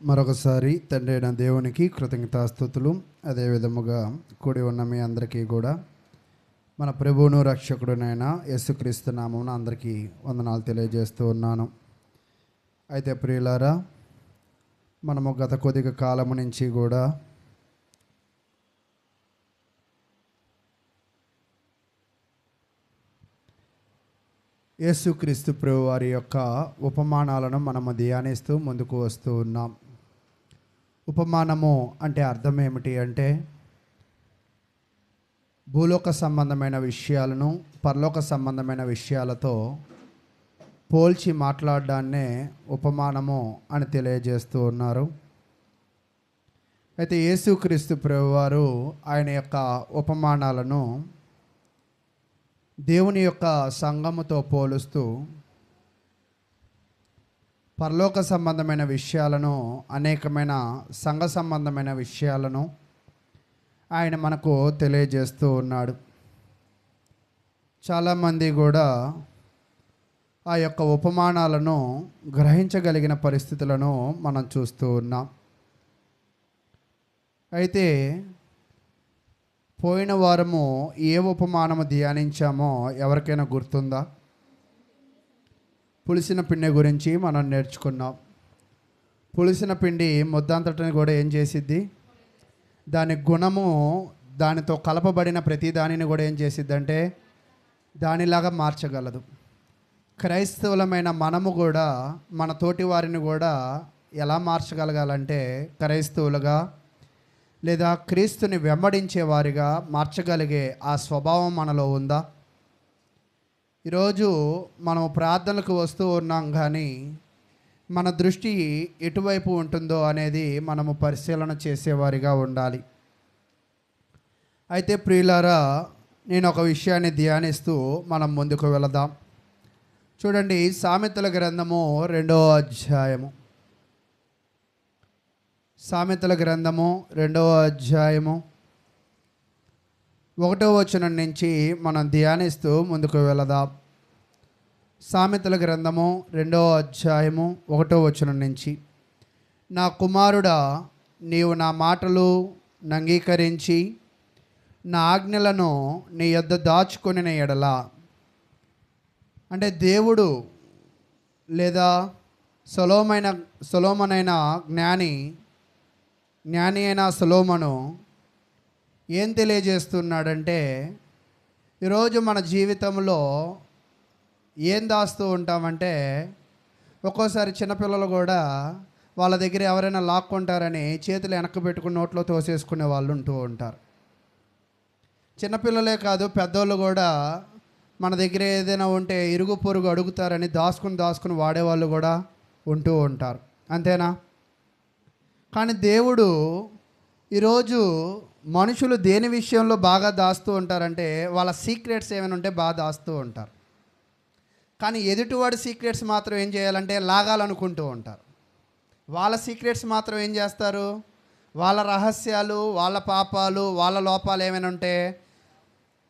మరొకసారి తండ్రి అయిన దేవునికి కృతజ్ఞతాస్తుతులు. అదే విధముగా కూడి ఉన్న మీ అందరికీ కూడా మన ప్రభువును రక్షకుడునైన యేసుక్రీస్తు నామమున అందరికీ వందనాలు తెలియజేస్తూ ఉన్నాను. అయితే ప్రియులారా, మనము గత కొద్ది కాలము నుంచి కూడా యేసుక్రీస్తు ప్రభు వారి యొక్క ఉపమానాలను మనము ధ్యానిస్తూ ముందుకు వస్తూ ఉన్నాం. ఉపమానము అంటే అర్థం ఏమిటి అంటే, భూలోక సంబంధమైన విషయాలను పరలోక సంబంధమైన విషయాలతో పోల్చి మాట్లాడడాన్నే ఉపమానము అని తెలియజేస్తూ ఉన్నారు. అయితే యేసుక్రీస్తు ప్రభువారు ఆయన యొక్క ఉపమానాలను దేవుని యొక్క సంఘముతో పోలుస్తూ పరలోక సంబంధమైన విషయాలను, అనేకమైన సంఘ సంబంధమైన విషయాలను ఆయన మనకు తెలియజేస్తూ ఉన్నాడు. చాలామంది కూడా ఆ యొక్క ఉపమానాలను గ్రహించగలిగిన పరిస్థితులను మనం చూస్తూ ఉన్నాం. అయితే పోయిన వారము ఏ ఉపమానము ధ్యానించామో ఎవరికైనా గుర్తుందా? పులిసిన పిండి గురించి మనం నేర్చుకున్నాం. పులిసిన పిండి ముద్దంతటిని కూడా ఏం చేసిద్ది? దాని గుణము దానితో కలపబడిన ప్రతి దానిని కూడా ఏం చేసిద్ది అంటే దానిలాగా మార్చగలదు. క్రైస్తవులమైన మనము కూడా మన తోటి వారిని కూడా ఎలా మార్చగలగాలంటే, క్రైస్తవులుగా లేదా క్రీస్తుని వెంబడించే వారిగా మార్చగలిగే ఆ స్వభావం మనలో ఉందా? ఈరోజు మనం ప్రార్థనలకు వస్తూ ఉన్నాం, కానీ మన దృష్టి ఎటువైపు ఉంటుందో అనేది మనము పరిశీలన చేసేవారిగా ఉండాలి. అయితే ప్రియులారా, నేను ఒక విషయాన్ని ధ్యానిస్తూ మనం ముందుకు వెళదాం. చూడండి, సామెతల గ్రంథము 2వ అధ్యాయము. సామెతల గ్రంథము 2వ అధ్యాయము 1వ వచనం నుంచి మనం ధ్యానిస్తూ ముందుకు వెళదాం. సామెతల గ్రంథము 2వ అధ్యాయము 1వ వచనం నుంచి, నా కుమారుడా, నీవు నా మాటలు అంగీకరించి నా ఆజ్ఞలను నీ యొద్ద దాచుకొనిన ఎడల, అంటే దేవుడు లేదా సొలొమోనైన జ్ఞాని అయిన సొలొమోను ఏం తెలియజేస్తున్నాడంటే, ఈరోజు మన జీవితంలో ఏం దాస్తూ ఉంటామంటే, ఒక్కోసారి చిన్నపిల్లలు కూడా వాళ్ళ దగ్గర ఎవరైనా లాక్కుంటారని చేతులు వెనక్కి పెట్టుకుని నోట్లో తోసేసుకునే వాళ్ళు ఉంటూ ఉంటారు. చిన్నపిల్లలే కాదు, పెద్దోళ్ళు కూడా మన దగ్గర ఏదైనా ఉంటే ఇరుగు పొరుగు అడుగుతారని దాచుకుని వాడేవాళ్ళు కూడా ఉంటూ ఉంటారు. అంతేనా? కానీ దేవుడు ఈరోజు మనుషులు దేని విషయంలో బాగా దాస్తూ ఉంటారంటే, వాళ్ళ సీక్రెట్స్ ఏమైనా ఉంటే బాగా దాస్తూ ఉంటారు. కానీ ఎదుటివాడి సీక్రెట్స్ మాత్రం ఏం చేయాలంటే లాగాలనుకుంటూ ఉంటారు. వాళ్ళ సీక్రెట్స్ మాత్రం ఏం చేస్తారు? వాళ్ళ రహస్యాలు, వాళ్ళ పాపాలు, వాళ్ళ లోపాలు ఏమైనా ఉంటే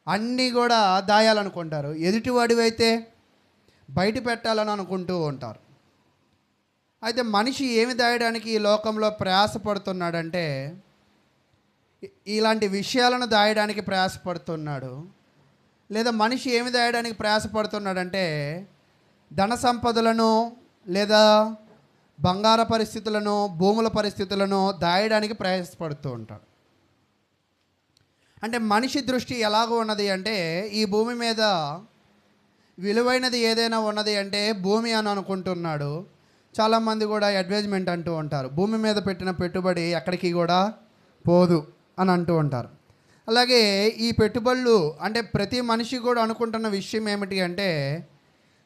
అన్నీ కూడా దాయాలనుకుంటారు. ఎదుటివాడివైతే బయట పెట్టాలని అనుకుంటూ ఉంటారు. అయితే మనిషి ఏమి దాయడానికి ఈ లోకంలో ప్రయాసపడుతున్నాడంటే, ఇలాంటి విషయాలను దాయడానికి ప్రయాసపడుతున్నాడు. లేదా మనిషి ఏమి దాయడానికి ప్రయాసపడుతున్నాడంటే, ధన సంపదలను లేదా బంగార పరిస్థితులను, భూముల పరిస్థితులను దాయడానికి ప్రయాసపడుతూ ఉంటాడు. అంటే మనిషి దృష్టి ఎలాగో ఉన్నది అంటే, ఈ భూమి మీద విలువైనది ఏదైనా ఉన్నది అంటే భూమి అని అనుకుంటున్నాడు. చాలామంది కూడా అడ్వైజ్మెంట్ అంటూ ఉంటారు, భూమి మీద పెట్టిన పెట్టుబడి ఎక్కడికి కూడా పోదు అని అంటూ ఉంటారు. అలాగే ఈ పెట్టుబడులు అంటే ప్రతి మనిషి కూడా అనుకుంటున్న విషయం ఏమిటి అంటే,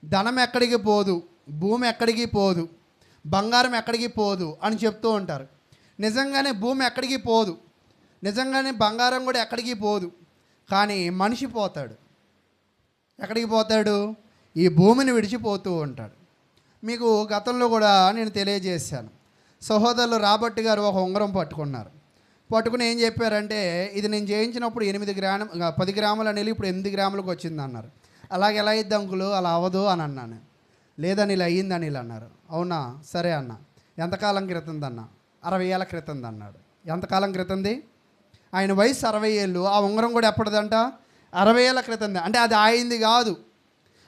ధనం ఎక్కడికి పోదు, భూమి ఎక్కడికి పోదు, బంగారం ఎక్కడికి పోదు అని చెప్తూ ఉంటారు. నిజంగానే భూమి ఎక్కడికి పోదు, నిజంగానే బంగారం కూడా ఎక్కడికి పోదు. కానీ మనిషి పోతాడు. ఎక్కడికి పోతాడు? ఈ భూమిని విడిచిపోతూ ఉంటాడు. మీకు గతంలో కూడా నేను తెలియజేశాను. సహోదరులు రాబర్ట్ గారు ఒక ఉంగరం పట్టుకుని ఏం చెప్పారంటే, ఇది నేను చేయించినప్పుడు 10 గ్రాములు అనేది ఇప్పుడు 8 గ్రాములకు వచ్చింది అన్నారు. అలాగే ఎలా అయ్యిద్ది అంకులు? అలా అవ్వదు అని అన్నాను. లేదని ఇలా అయ్యిందని ఇలా అన్నారు. అవునా, సరే అన్న. ఎంతకాలం క్రితం అన్న? 60 ఏళ్ళ క్రితంది అన్నాడు. ఎంతకాలం క్రితంది? ఆయన వయసు 60 ఏళ్ళు. ఆ ఉంగరం కూడా ఎప్పటిదంట? 60 ఏళ్ళ క్రితంది. అంటే అది ఆయనది కాదు.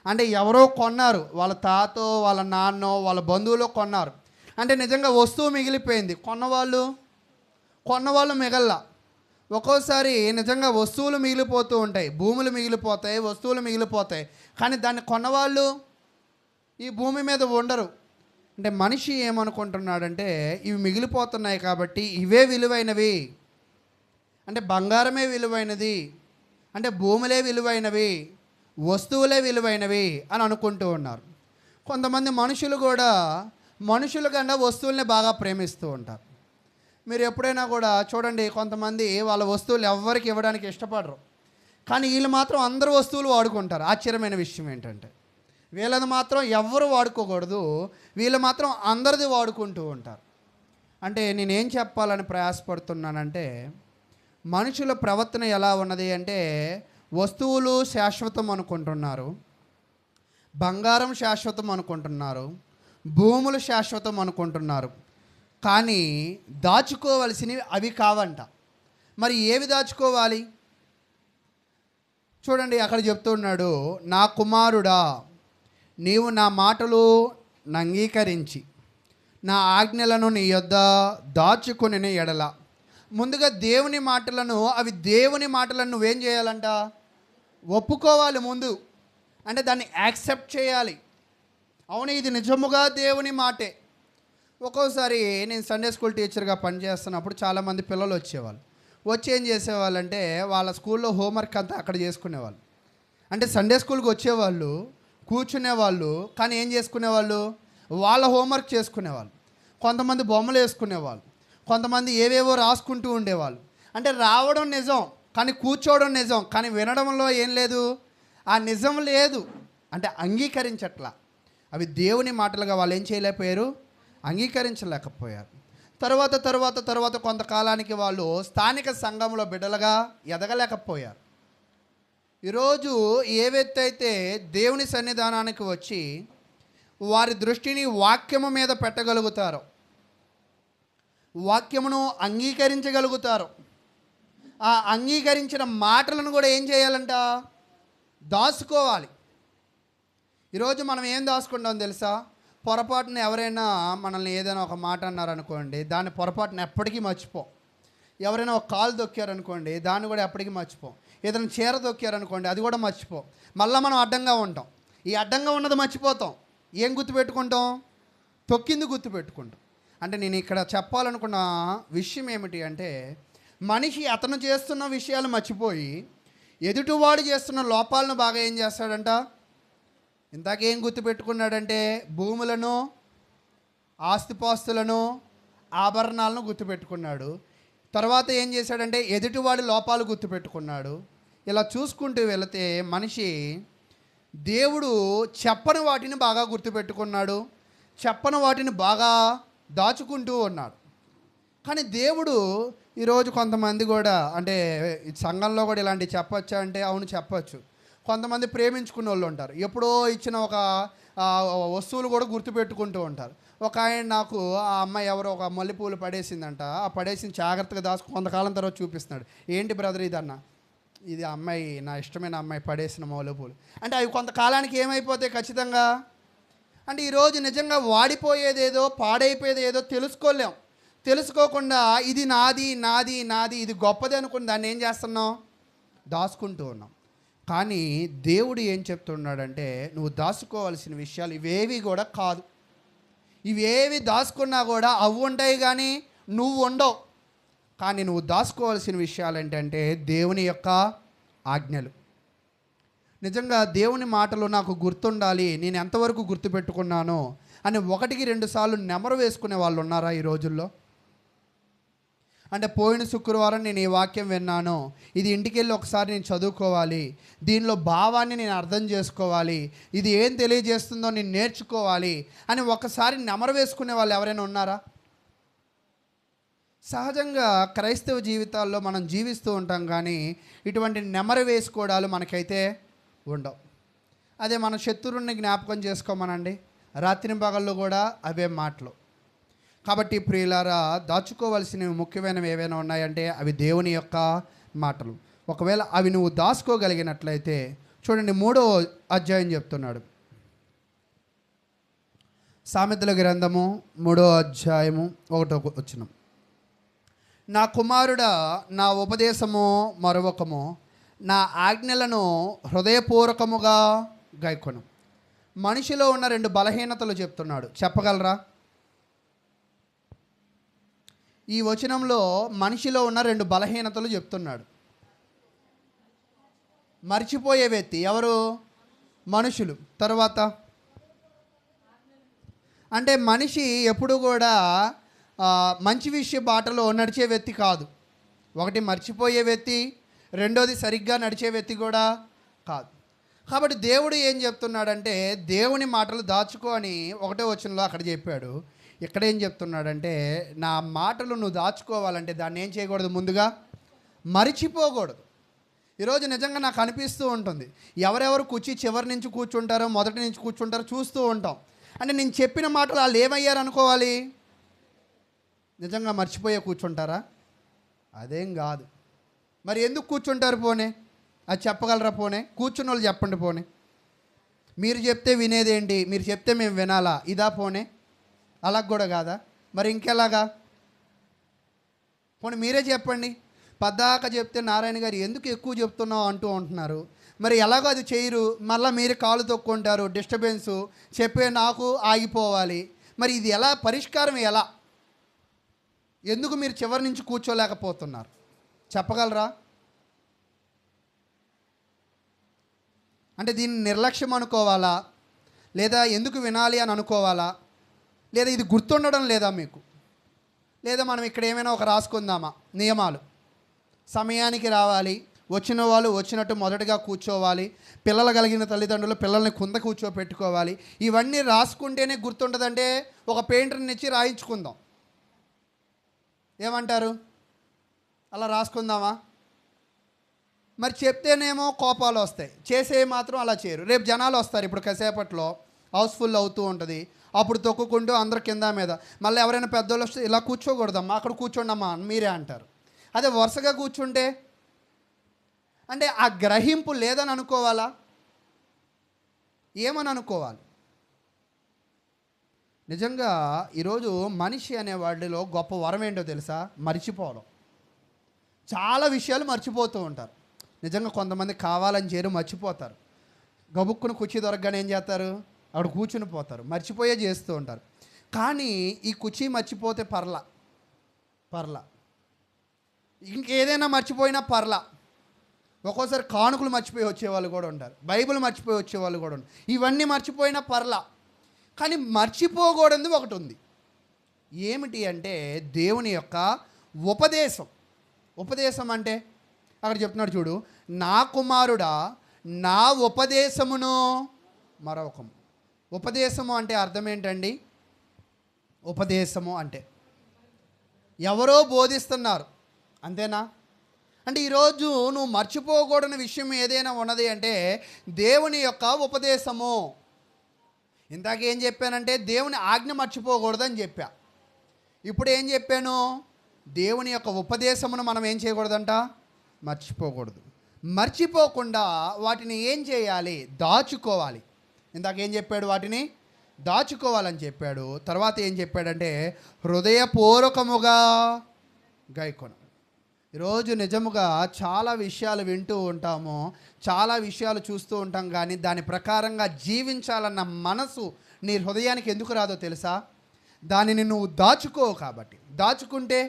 అంటే ఎవరో కొన్నారు, వాళ్ళ తాతో వాళ్ళ నాన్నో వాళ్ళ బంధువులో కొన్నారు. అంటే నిజంగా వస్తువు మిగిలిపోయింది, కొన్నవాళ్ళు మిగల్లా. ఒక్కోసారి నిజంగా వస్తువులు మిగిలిపోతూ ఉంటాయి, భూములు మిగిలిపోతాయి, వస్తువులు మిగిలిపోతాయి, కానీ దాన్ని కొన్నవాళ్ళు ఈ భూమి మీద ఉండరు. అంటే మనిషి ఏమనుకుంటున్నాడంటే ఇవి మిగిలిపోతున్నాయి కాబట్టి ఇవే విలువైనవి, అంటే బంగారమే విలువైనది, అంటే భూములే విలువైనవి, వస్తువులే విలువైనవి అని అనుకుంటూ ఉన్నారు. కొంతమంది మనుషులు కూడా మనుషుల కన్నా వస్తువుల్ని బాగా ప్రేమిస్తూ ఉంటారు. మీరు ఎప్పుడైనా కూడా చూడండి, కొంతమంది వాళ్ళ వస్తువులు ఎవ్వరికి ఇవ్వడానికి ఇష్టపడరు, కానీ వీళ్ళు మాత్రం అందరు వస్తువులు వాడుకుంటారు. ఆశ్చర్యమైన విషయం ఏంటంటే వీళ్ళది మాత్రం ఎవ్వరు వాడుకోకూడదు, వీళ్ళు మాత్రం అందరిది వాడుకుంటూ ఉంటారు. అంటే నేనేం చెప్పాలని ప్రయాసపడుతున్నానంటే మనుషుల ప్రవర్తన ఎలా ఉన్నది అంటే వస్తువులు శాశ్వతం అనుకుంటున్నారు, బంగారం శాశ్వతం అనుకుంటున్నారు, భూములు శాశ్వతం అనుకుంటున్నారు, కానీ దాచుకోవలసినవి అవి కావంట. మరి ఏవి దాచుకోవాలి? చూడండి, అక్కడ చెప్తున్నాడు, నా కుమారుడా నీవు నా మాటలు అంగీకరించి నా ఆజ్ఞలను నీ యొద్ద దాచుకుని ఎడల. ముందుగా దేవుని మాటలను, అవి దేవుని మాటలను నువ్వేం చేయాలంట? ఒప్పుకోవాలి ముందు. అంటే దాన్ని యాక్సెప్ట్ చేయాలి. అవును, ఇది నిజముగా దేవుని మాటే. ఒక్కోసారి నేను సండే స్కూల్ టీచర్గా పనిచేస్తున్నప్పుడు చాలామంది పిల్లలు వచ్చేవాళ్ళు. వచ్చి ఏం చేసేవాళ్ళంటే వాళ్ళ స్కూల్లో హోంవర్క్ అంతా అక్కడ చేసుకునేవాళ్ళు. అంటే సండే స్కూల్కి వచ్చేవాళ్ళు, కూర్చునేవాళ్ళు, కానీ ఏం చేసుకునేవాళ్ళు? వాళ్ళ హోంవర్క్ చేసుకునేవాళ్ళు. కొంతమంది బొమ్మలు వేసుకునేవాళ్ళు, కొంతమంది ఏవేవో రాసుకుంటూ ఉండేవాళ్ళు. అంటే రావడం నిజం, కానీ కూర్చోవడం నిజం, కానీ వినడంలో ఏం లేదు, ఆ నిజం లేదు. అంటే అంగీకరించట్లా. అవి దేవుని మాటలుగా వాళ్ళు ఏం చేయలేకపోయారు, అంగీకరించలేకపోయారు. తర్వాత కొంతకాలానికి వాళ్ళు స్థానిక సంఘంలో బిడ్డలుగా ఎదగలేకపోయారు. ఈరోజు ఏ వ్యక్తి అయితే దేవుని సన్నిధానానికి వచ్చి వారి దృష్టిని వాక్యము మీద పెట్టగలుగుతారో, వాక్యమును అంగీకరించగలుగుతారు, ఆ అంగీకరించిన మాటలను కూడా ఏం చేయాలంట? దాచుకోవాలి. ఈరోజు మనం ఏం దాచుకుంటాం తెలుసా? పొరపాటున ఎవరైనా మనల్ని ఏదైనా ఒక మాట అన్నారనుకోండి, దాన్ని పొరపాటున ఎప్పటికీ మర్చిపోం. ఎవరైనా ఒక కాలు దొక్కారనుకోండి, దాన్ని కూడా ఎప్పటికీ మర్చిపోం. ఏదైనా చీర దొక్కారనుకోండి, అది కూడా మర్చిపోం. మళ్ళీ మనం అడ్డంగా ఉంటాం. ఈ అడ్డంగా ఉన్నది మర్చిపోతాం. ఏం గుర్తుపెట్టుకుంటాం? తొక్కింది గుర్తుపెట్టుకుంటాం. అంటే నేను ఇక్కడ చెప్పాలనుకున్న విషయం ఏమిటి అంటే మనిషి అతను చేస్తున్న విషయాలు మర్చిపోయి ఎదుటివాడు చేస్తున్న లోపాలను బాగా ఏం చేస్తాడంట? ఇంతకేం గుర్తుపెట్టుకున్నాడంటే భూములను, ఆస్తిపాస్తులను, ఆభరణాలను గుర్తుపెట్టుకున్నాడు. తర్వాత ఏం చేశాడంటే ఎదుటివాడి లోపాలు గుర్తుపెట్టుకున్నాడు. ఇలా చూసుకుంటూ వెళితే మనిషి దేవుడు చెప్పని వాటిని బాగా గుర్తుపెట్టుకున్నాడు, చెప్పని వాటిని బాగా దాచుకుంటూ ఉన్నాడు. కానీ దేవుడు ఈరోజు కొంతమంది కూడా, అంటే సంఘంలో కూడా ఇలాంటివి చెప్పచ్చా అంటే అవును చెప్పచ్చు. కొంతమంది ప్రేమించుకున్న వాళ్ళు ఉంటారు, ఎప్పుడో ఇచ్చిన ఒక వస్తువులు కూడా గుర్తుపెట్టుకుంటూ ఉంటారు. ఒక ఆయన నాకు ఆ అమ్మాయి ఎవరో ఒక మల్లెపూలు పడేసిందంట, ఆ పడేసిన జాగ్రత్తగా దాచుకు కొంతకాలం తర్వాత చూపిస్తున్నాడు. ఏంటి బ్రదర్ ఇదన్న? ఇది అమ్మాయి, నా ఇష్టమైన అమ్మాయి పడేసిన మల్లెపూలు. అంటే అవి కొంతకాలానికి ఏమైపోతాయి ఖచ్చితంగా. అంటే ఈరోజు నిజంగా వాడిపోయేదేదో, పాడైపోయేదేదో తెలుసుకోలేం. తెలుసుకోకుండా ఇది నాది నాది నాది, ఇది గొప్పది అనుకుని దాన్ని ఏం చేస్తున్నాం? దాచుకుంటూ ఉన్నాం. కానీ దేవుడు ఏం చెప్తున్నాడంటే నువ్వు దాచుకోవాల్సిన విషయాలు ఇవేవి కూడా కాదు. ఇవేవి దాచుకున్నా కూడా అవి ఉంటాయి కానీ నువ్వు ఉండవు. కానీ నువ్వు దాచుకోవాల్సిన విషయాలు ఏంటంటే దేవుని యొక్క ఆజ్ఞలు. నిజంగా దేవుని మాటలు నాకు గుర్తుండాలి, నేను ఎంతవరకు గుర్తుపెట్టుకున్నానో అని 1-2 సార్లు నెమరు వేసుకునే వాళ్ళు ఉన్నారా ఈ రోజుల్లో? అంటే పోయిన శుక్రవారం నేను ఈ వాక్యం విన్నాను, ఇది ఇంటికి వెళ్ళి ఒకసారి నేను చదువుకోవాలి, దీనిలో భావాన్ని నేను అర్థం చేసుకోవాలి, ఇది ఏం తెలియజేస్తుందో నేను నేర్చుకోవాలి అని ఒకసారి నెమరు వేసుకునే వాళ్ళు ఎవరైనా ఉన్నారా? సహజంగా క్రైస్తవ జీవితాల్లో మనం జీవిస్తూ ఉంటాం, కానీ ఇటువంటి నెమరు వేసుకోవడాలు మనకైతే ఉండవు. అదే మన శత్రువుని జ్ఞాపకం చేసుకోమనండి, రాత్రి పగళ్ళు కూడా అవే మాటలు. కాబట్టి ప్రియులారా, దాచుకోవాల్సినవి ముఖ్యమైనవి ఏవైనా ఉన్నాయంటే అవి దేవుని యొక్క మాటలు. ఒకవేళ అవి నువ్వు దాచుకోగలిగినట్లయితే చూడండి, 3వ అధ్యాయం చెప్తున్నాడు. సామెతల గ్రంథము 3వ అధ్యాయము 1వ వచనం. నా కుమారుడా, నా ఉపదేశము మరొకము, నా ఆజ్ఞలను హృదయపూర్వకముగా గైకొను. మనిషిలో ఉన్న 2 బలహీనతలు చెప్తున్నాడు. చెప్పగలరా? ఈ వచనంలో మనిషిలో ఉన్న 2 బలహీనతలు చెప్తున్నాడు. మర్చిపోయే వ్యక్తి ఎవరు? మనుషులు. తర్వాత అంటే మనిషి ఎప్పుడు కూడా మంచి విషయ బాటలో నడిచే వ్యక్తి కాదు. ఒకటి మర్చిపోయే వ్యక్తి, రెండోది సరిగ్గా నడిచే వ్యక్తి కూడా కాదు. కాబట్టి దేవుడు ఏం చెప్తున్నాడంటే దేవుని మాటలు దాచుకో అని 1వ వచనంలో అక్కడ చెప్పాడు. ఇక్కడ ఏం చెప్తున్నాడంటే నా మాటలు నువ్వు దాచుకోవాలంటే దాన్ని ఏం చేయకూడదు? ముందుగా మరిచిపోకూడదు. ఈరోజు నిజంగా నాకు అనిపిస్తూ ఉంటుంది, ఎవరెవరు చివరి నుంచి కూర్చుంటారో మొదటి నుంచి కూర్చుంటారో చూస్తూ ఉంటాం. అంటే నేను చెప్పిన మాటలు వాళ్ళు ఏమయ్యారు అనుకోవాలి? నిజంగా మర్చిపోయే కూర్చుంటారా? అదేం కాదు. మరి ఎందుకు కూర్చుంటారు? పోనే అది చెప్పగలరా? పోనే కూర్చున్న వాళ్ళు చెప్పండి. పోనే మీరు చెప్తే వినేదేంటి? మీరు చెప్తే మేము వినాలా? ఇదా పోనే? అలా కూడా కాదా? మరి ఇంకెలాగా? పోనీ మీరే చెప్పండి. పద్దాక చెప్తే నారాయణ గారు ఎందుకు ఎక్కువ చెప్తున్నావు అంటూ ఉంటున్నారు. మరి ఎలాగో అది చేయరు, మళ్ళీ మీరు కాలు తొక్కుంటారు, డిస్టర్బెన్సు, చెప్పే నాకు ఆగిపోవాలి. మరి ఇది ఎలా పరిష్కారం? ఎలా? ఎందుకు మీరు చివరి నుంచి కూర్చోలేకపోతున్నారు? చెప్పగలరా? అంటే దీన్ని నిర్లక్ష్యం అనుకోవాలా, లేదా ఎందుకు వినాలి అని అనుకోవాలా, లేదా ఇది గుర్తుండడం లేదా మీకు? లేదా మనం ఇక్కడ ఏమైనా ఒక రాసుకుందామా నియమాలు? సమయానికి రావాలి, వచ్చిన వాళ్ళు వచ్చినట్టు మొదటగా కూర్చోవాలి, పిల్లలు కలిగిన తల్లిదండ్రులు పిల్లల్ని కుంద కూర్చోపెట్టుకోవాలి. ఇవన్నీ రాసుకుంటేనే గుర్తుంటుందంటే ఒక పెయింటర్ని ఇచ్చి రాయించుకుందాం. ఏమంటారు? అలా రాసుకుందామా? మరి చెప్తేనేమో కోపాలు వస్తాయి, చేసే మాత్రం అలా చేయరు. రేపు జనాలు వస్తారు, ఇప్పుడు కాసేపట్లో హౌస్ఫుల్ అవుతూ ఉంటుంది, అప్పుడు తొక్కుకుంటూ అందరు కింద మీద. మళ్ళీ ఎవరైనా పెద్దోళ్ళు వస్తే ఇలా కూర్చోకూడదమ్మా, అక్కడ కూర్చోండమ్మా మీరే అంటారు. అదే వరుసగా కూర్చుంటే అంటే ఆ గ్రహింపు లేదని అనుకోవాలా? ఏమని అనుకోవాలి? నిజంగా ఈరోజు మనిషి అనే వాడిలో గొప్ప వరం ఏంటో తెలుసా? మర్చిపోవడం. చాలా విషయాలు మర్చిపోతూ ఉంటారు. నిజంగా కొంతమంది కావాలని చేరు మర్చిపోతారు. గబుక్కును కుర్చీ దొరకగానే ఏం చేస్తారు? అక్కడ కూర్చుని పోతారు, మర్చిపోయే చేస్తూ ఉంటారు. కానీ ఈ కుర్చీ మర్చిపోతే పర్లా, ఇంకేదైనా మర్చిపోయినా పర్లా. ఒక్కోసారి కానుకలు మర్చిపోయి వచ్చేవాళ్ళు కూడా ఉంటారు, బైబిల్ మర్చిపోయి వచ్చేవాళ్ళు కూడా ఉంటారు. ఇవన్నీ మర్చిపోయినా పర్లా. కానీ మర్చిపోకూడదు ఒకటి ఉంది. ఏమిటి అంటే దేవుని యొక్క ఉపదేశం అంటే అక్కడ చెప్తున్నాడు చూడు, నా కుమారుడా నా ఉపదేశమును మరొకము. ఉపదేశము అంటే అర్థం ఏంటండి? ఉపదేశము అంటే ఎవరో బోధిస్తున్నారు, అంతేనా? అంటే ఈరోజు నువ్వు మర్చిపోకూడని విషయం ఏదైనా ఉన్నది అంటే దేవుని యొక్క ఉపదేశము. ఇందాకేం చెప్పానంటే దేవుని ఆజ్ఞ మర్చిపోకూడదని చెప్పా. ఇప్పుడు ఏం చెప్పాను? దేవుని యొక్క ఉపదేశమును మనం ఏం చేయకూడదంట? మర్చిపోకూడదు. మర్చిపోకుండా వాటిని ఏం చేయాలి? దాచుకోవాలి. ఇందాకేం చెప్పాడు? వాటిని దాచుకోవాలని చెప్పాడు. తర్వాత ఏం చెప్పాడంటే హృదయపూర్వకముగా గైకొను. ఈరోజు నిజముగా చాలా విషయాలు వింటూ ఉంటాము, చాలా విషయాలు చూస్తూ ఉంటాం, కానీ దాని ప్రకారంగా జీవించాలన్న మనసు నీ హృదయానికి ఎందుకు రాదో తెలుసా? దానిని నువ్వు దాచుకోవు కాబట్టి. దాచుకుంటే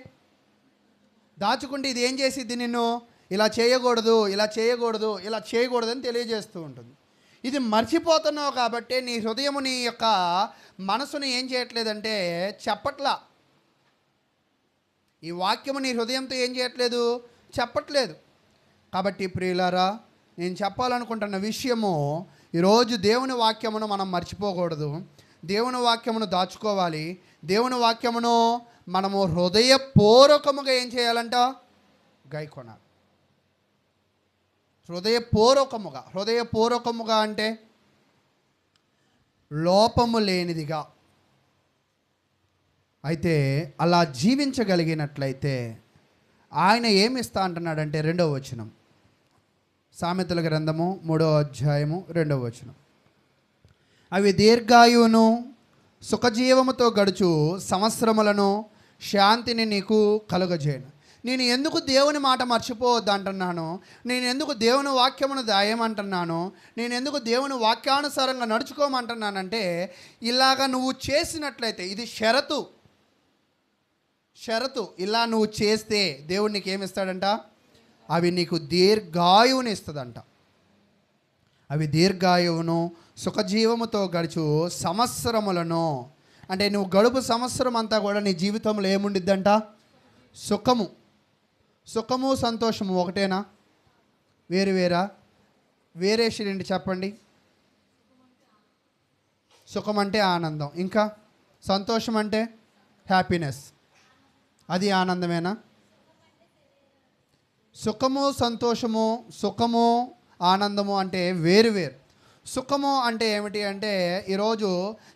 ఇది ఏం చేసిద్ది? నిన్ను ఇలా చేయకూడదు అని తెలియజేస్తూ ఉంటుంది. ఇది మర్చిపోతున్నావు కాబట్టి నీ హృదయము నీ యొక్క మనసుని ఏం చేయట్లేదంటే చెప్పట్లా. ఈ వాక్యము నీ హృదయంతో ఏం చేయట్లేదు? చెప్పట్లేదు. కాబట్టి ప్రియులారా, నేను చెప్పాలనుకుంటున్న విషయము, ఈరోజు దేవుని వాక్యమును మనం మర్చిపోకూడదు. దేవుని వాక్యమును దాచుకోవాలి. దేవుని వాక్యమును మనము హృదయపూర్వకముగా ఏం చేయాలంట? గైకొనాలి. హృదయపూర్వకముగా అంటే లోపము లేనిదిగా, అయితే అలా జీవించగలిగినట్లయితే ఆయన ఏమి ఇస్తా అంటున్నాడంటే 2వ వచనం, సామెతల గ్రంథము 3వ అధ్యాయము 2వ వచనం. అవి దీర్ఘాయువును సుఖజీవముతో గడుచు సంవత్సరములను శాంతిని నీకు కలుగజేయను. నేను ఎందుకు దేవుని మాట మర్చిపోవద్దు అంటున్నాను, నేను ఎందుకు దేవుని వాక్యమును దాయమంటున్నాను, నేను ఎందుకు దేవుని వాక్యానుసారంగా నడుచుకోమంటున్నానంటే, ఇలాగ నువ్వు చేసినట్లయితే, ఇది షరతు, ఇలా నువ్వు చేస్తే దేవుడు నీకు ఏమి ఇస్తాడంట? అవి నీకు దీర్ఘాయువుని ఇస్తుందంట. అవి దీర్ఘాయువును సుఖజీవముతో గడుచు సంవత్సరములను, అంటే నువ్వు గడుపు సంవత్సరం అంతా కూడా నీ జీవితంలో ఏముండిద్దంట? సుఖము సంతోషము ఒకటేనా? వేరేషనండి చెప్పండి. సుఖం అంటే ఆనందం, ఇంకా సంతోషం అంటే హ్యాపీనెస్, అది ఆనందమేనా? సుఖము సంతోషము, సుఖము ఆనందము అంటే వేరు. సుఖము అంటే ఏమిటి అంటే, ఈరోజు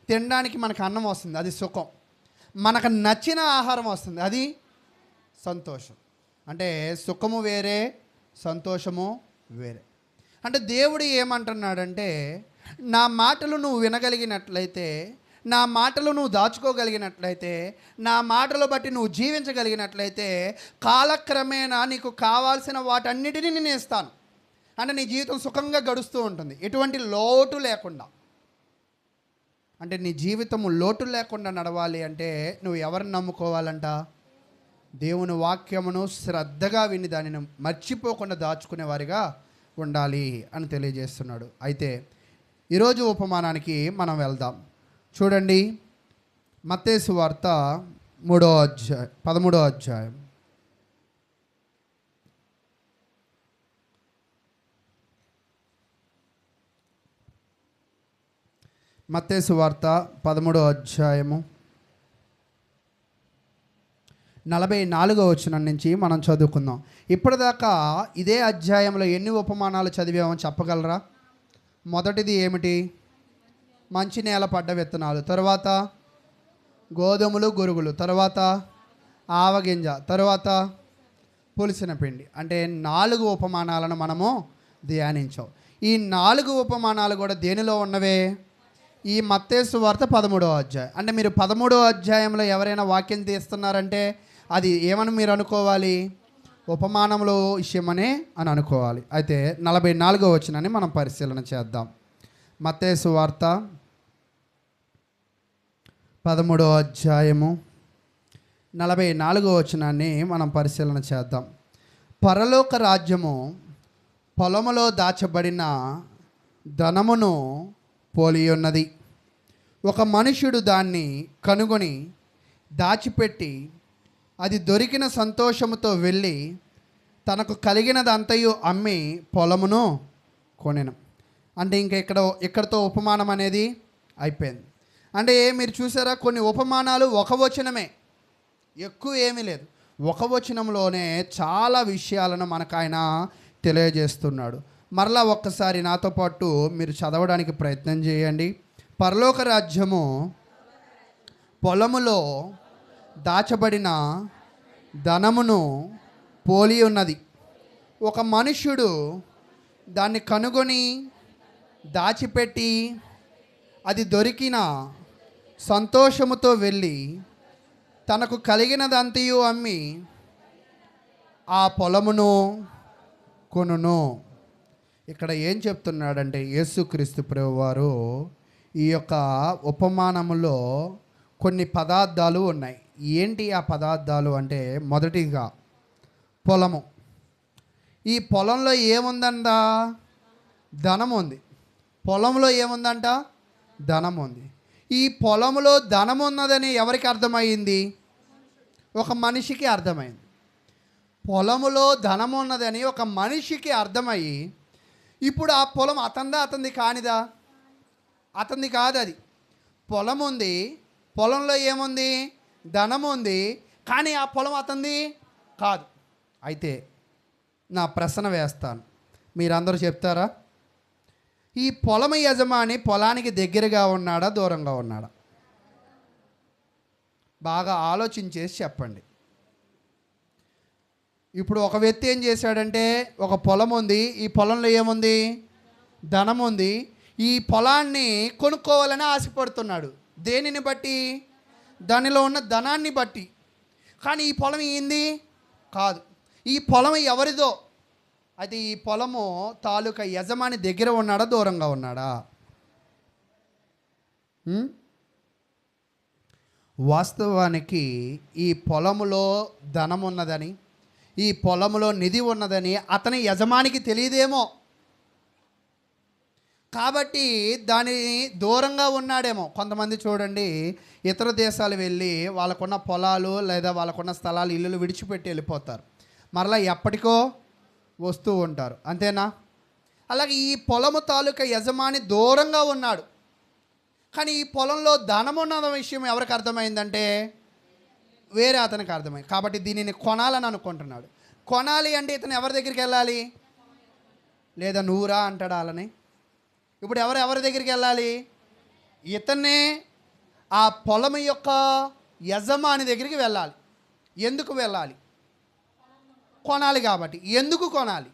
తినడానికి మనకు అన్నం వస్తుంది, అది సుఖం. మనకు నచ్చిన ఆహారం వస్తుంది, అది సంతోషం. అంటే సుఖము వేరే, సంతోషము వేరే. అంటే దేవుడు ఏమంటున్నాడంటే, నా మాటలు నువ్వు వినగలిగినట్లయితే, నా మాటలు నువ్వు దాచుకోగలిగినట్లయితే, నా మాటలు బట్టి నువ్వు జీవించగలిగినట్లయితే, కాలక్రమేణా నీకు కావాల్సిన వాటన్నిటినీ నేను ఇస్తాను. అంటే నీ జీవితం సుఖంగా గడుస్తూ ఉంటుంది, ఎటువంటి లోటు లేకుండా. అంటే నీ జీవితము లోటు లేకుండా నడవాలి అంటే నువ్వు ఎవరిని నమ్ముకోవాలంట? దేవుని వాక్యమును శ్రద్ధగా విని దానిని మర్చిపోకుండా దాచుకునే వారిగా ఉండాలి అని తెలియజేస్తున్నాడు. అయితే ఈరోజు ఉపమానానికి మనం వెళ్దాం. చూడండి, మత్తయి సువార్త 13వ అధ్యాయం. మత్తయి సువార్త 13వ అధ్యాయము 44వ వచనం నుంచి మనం చదువుకుందాం. ఇప్పటిదాకా ఇదే అధ్యాయంలో ఎన్ని ఉపమానాలు చదివామో చెప్పగలరా? మొదటిది ఏమిటి? మంచి నేల పడ్డ విత్తనాలు, తర్వాత గోధుమలు గురుగులు, తర్వాత ఆవగింజ, తర్వాత పులిసిన పిండి. అంటే 4 ఉపమానాలను మనము ధ్యానించాం. ఈ 4 ఉపమానాలు కూడా దేనిలో ఉన్నవే? ఈ మత్తయి సువార్త 13వ అధ్యాయం. అంటే మీరు 13వ అధ్యాయంలో ఎవరైనా వాక్యం తీస్తున్నారంటే అది ఏమని మీరు అనుకోవాలి? ఉపమానంలో విషయమనే అని అనుకోవాలి. అయితే 44వ వచనాన్ని మనం పరిశీలన చేద్దాం. మత్తయి సువార్త 13వ అధ్యాయము 44వ వచనాన్ని మనం పరిశీలన చేద్దాం. పరలోక రాజ్యము పొలములో దాచబడిన ధనమును పోలి ఉన్నది. ఒక మనుష్యుడు దాన్ని కనుగొని దాచిపెట్టి, అది దొరికిన సంతోషముతో వెళ్ళి తనకు కలిగినదంతయు అమ్మి పొలమును కొనెను. అంటే ఇంకా ఇక్కడతో ఉపమానం అనేది అయిపోయింది. అంటే మీరు చూసారా, కొన్ని ఉపమానాలు ఒక వచనమే, ఎక్కువ ఏమీ లేదు. ఒక వచనంలోనే చాలా విషయాలను మనకు ఆయన తెలియజేస్తున్నాడు. మరలా ఒక్కసారి నాతో పాటు మీరు చదవడానికి ప్రయత్నం చేయండి. పరలోక రాజ్యము పొలములో దాచబడిన ధనమును పోలి ఉన్నది. ఒక మనుష్యుడు దాన్ని కనుగొని దాచిపెట్టి, అది దొరికిన సంతోషముతో వెళ్ళి తనకు కలిగినదంతయు అమ్మి ఆ పొలమును కొనును. ఇక్కడ ఏం చెప్తున్నాడంటే, యేసుక్రీస్తు ప్రభువారు ఈ యొక్క ఉపమానములో కొన్ని పదార్థాలు ఉన్నాయి. ఏంటి ఆ పదార్థాలు అంటే, మొదటిగా పొలము. ఈ పొలంలో ఏముందంట? ధనం ఉంది. పొలంలో ఏముందంట? ధనం ఉంది. ఈ పొలంలో ధనం ఉన్నదని ఎవరికి అర్థమైంది? ఒక మనిషికి అర్థమైంది. పొలములో ధనం ఉన్నదని ఒక మనిషికి అర్థమయ్యి, ఇప్పుడు ఆ పొలం అతందా అతంది కానిదా? అతంది కాదు. అది పొలం ఉంది, పొలంలో ఏముంది? ధనం ఉంది, కానీ ఆ పొలం అతంది కాదు. అయితే నా ప్రశ్న వేస్తాను, మీరందరూ చెప్తారా? ఈ పొలం యజమాని పొలానికి దగ్గరగా ఉన్నాడా, దూరంగా ఉన్నాడా? బాగా ఆలోచించేసి చెప్పండి. ఇప్పుడు ఒక వ్యక్తి ఏం చేశాడంటే, ఒక పొలం ఉంది, ఈ పొలంలో ఏముంది, ధనం ఉంది. ఈ పొలాన్ని కొనుక్కోవాలని ఆశపడుతున్నాడు. దేనిని బట్టి? దానిలో ఉన్న ధనాన్ని బట్టి. కానీ ఈ పొలం ఏంది కాదు, ఈ పొలం ఎవరిదో. అయితే ఈ పొలము తాలూకా యజమాని దగ్గర ఉన్నాడా, దూరంగా ఉన్నాడా? వాస్తవానికి ఈ పొలములో ధనం ఉన్నదని, ఈ పొలములో నిధి ఉన్నదని అతని యజమానికి తెలియదేమో, కాబట్టి దానిని దూరంగా ఉన్నాడేమో. కొంతమంది చూడండి, ఇతర దేశాలు వెళ్ళి వాళ్ళకున్న పొలాలు లేదా వాళ్ళకున్న స్థలాలు, ఇల్లులు విడిచిపెట్టి వెళ్ళిపోతారు. మరలా ఎప్పటికో వస్తూ ఉంటారు, అంతేనా? అలాగే ఈ పొలము తాలూకా యజమాని దూరంగా ఉన్నాడు. కానీ ఈ పొలంలో ధనం ఉన్న విషయం ఎవరికి అర్థమైందంటే, వేరే అతనికి అర్థమైంది. కాబట్టి దీనిని కొనాలని అనుకుంటున్నాడు. కొనాలి అంటే ఇతను ఎవరి దగ్గరికి వెళ్ళాలి? లేదా నువ్వురా అంటాడు వాళ్ళని. ఇప్పుడు ఎవరి దగ్గరికి వెళ్ళాలి? ఇతన్నే ఆ పొలం యొక్క యజమాని దగ్గరికి వెళ్ళాలి. ఎందుకు వెళ్ళాలి? కొనాలి కాబట్టి. ఎందుకు కొనాలి?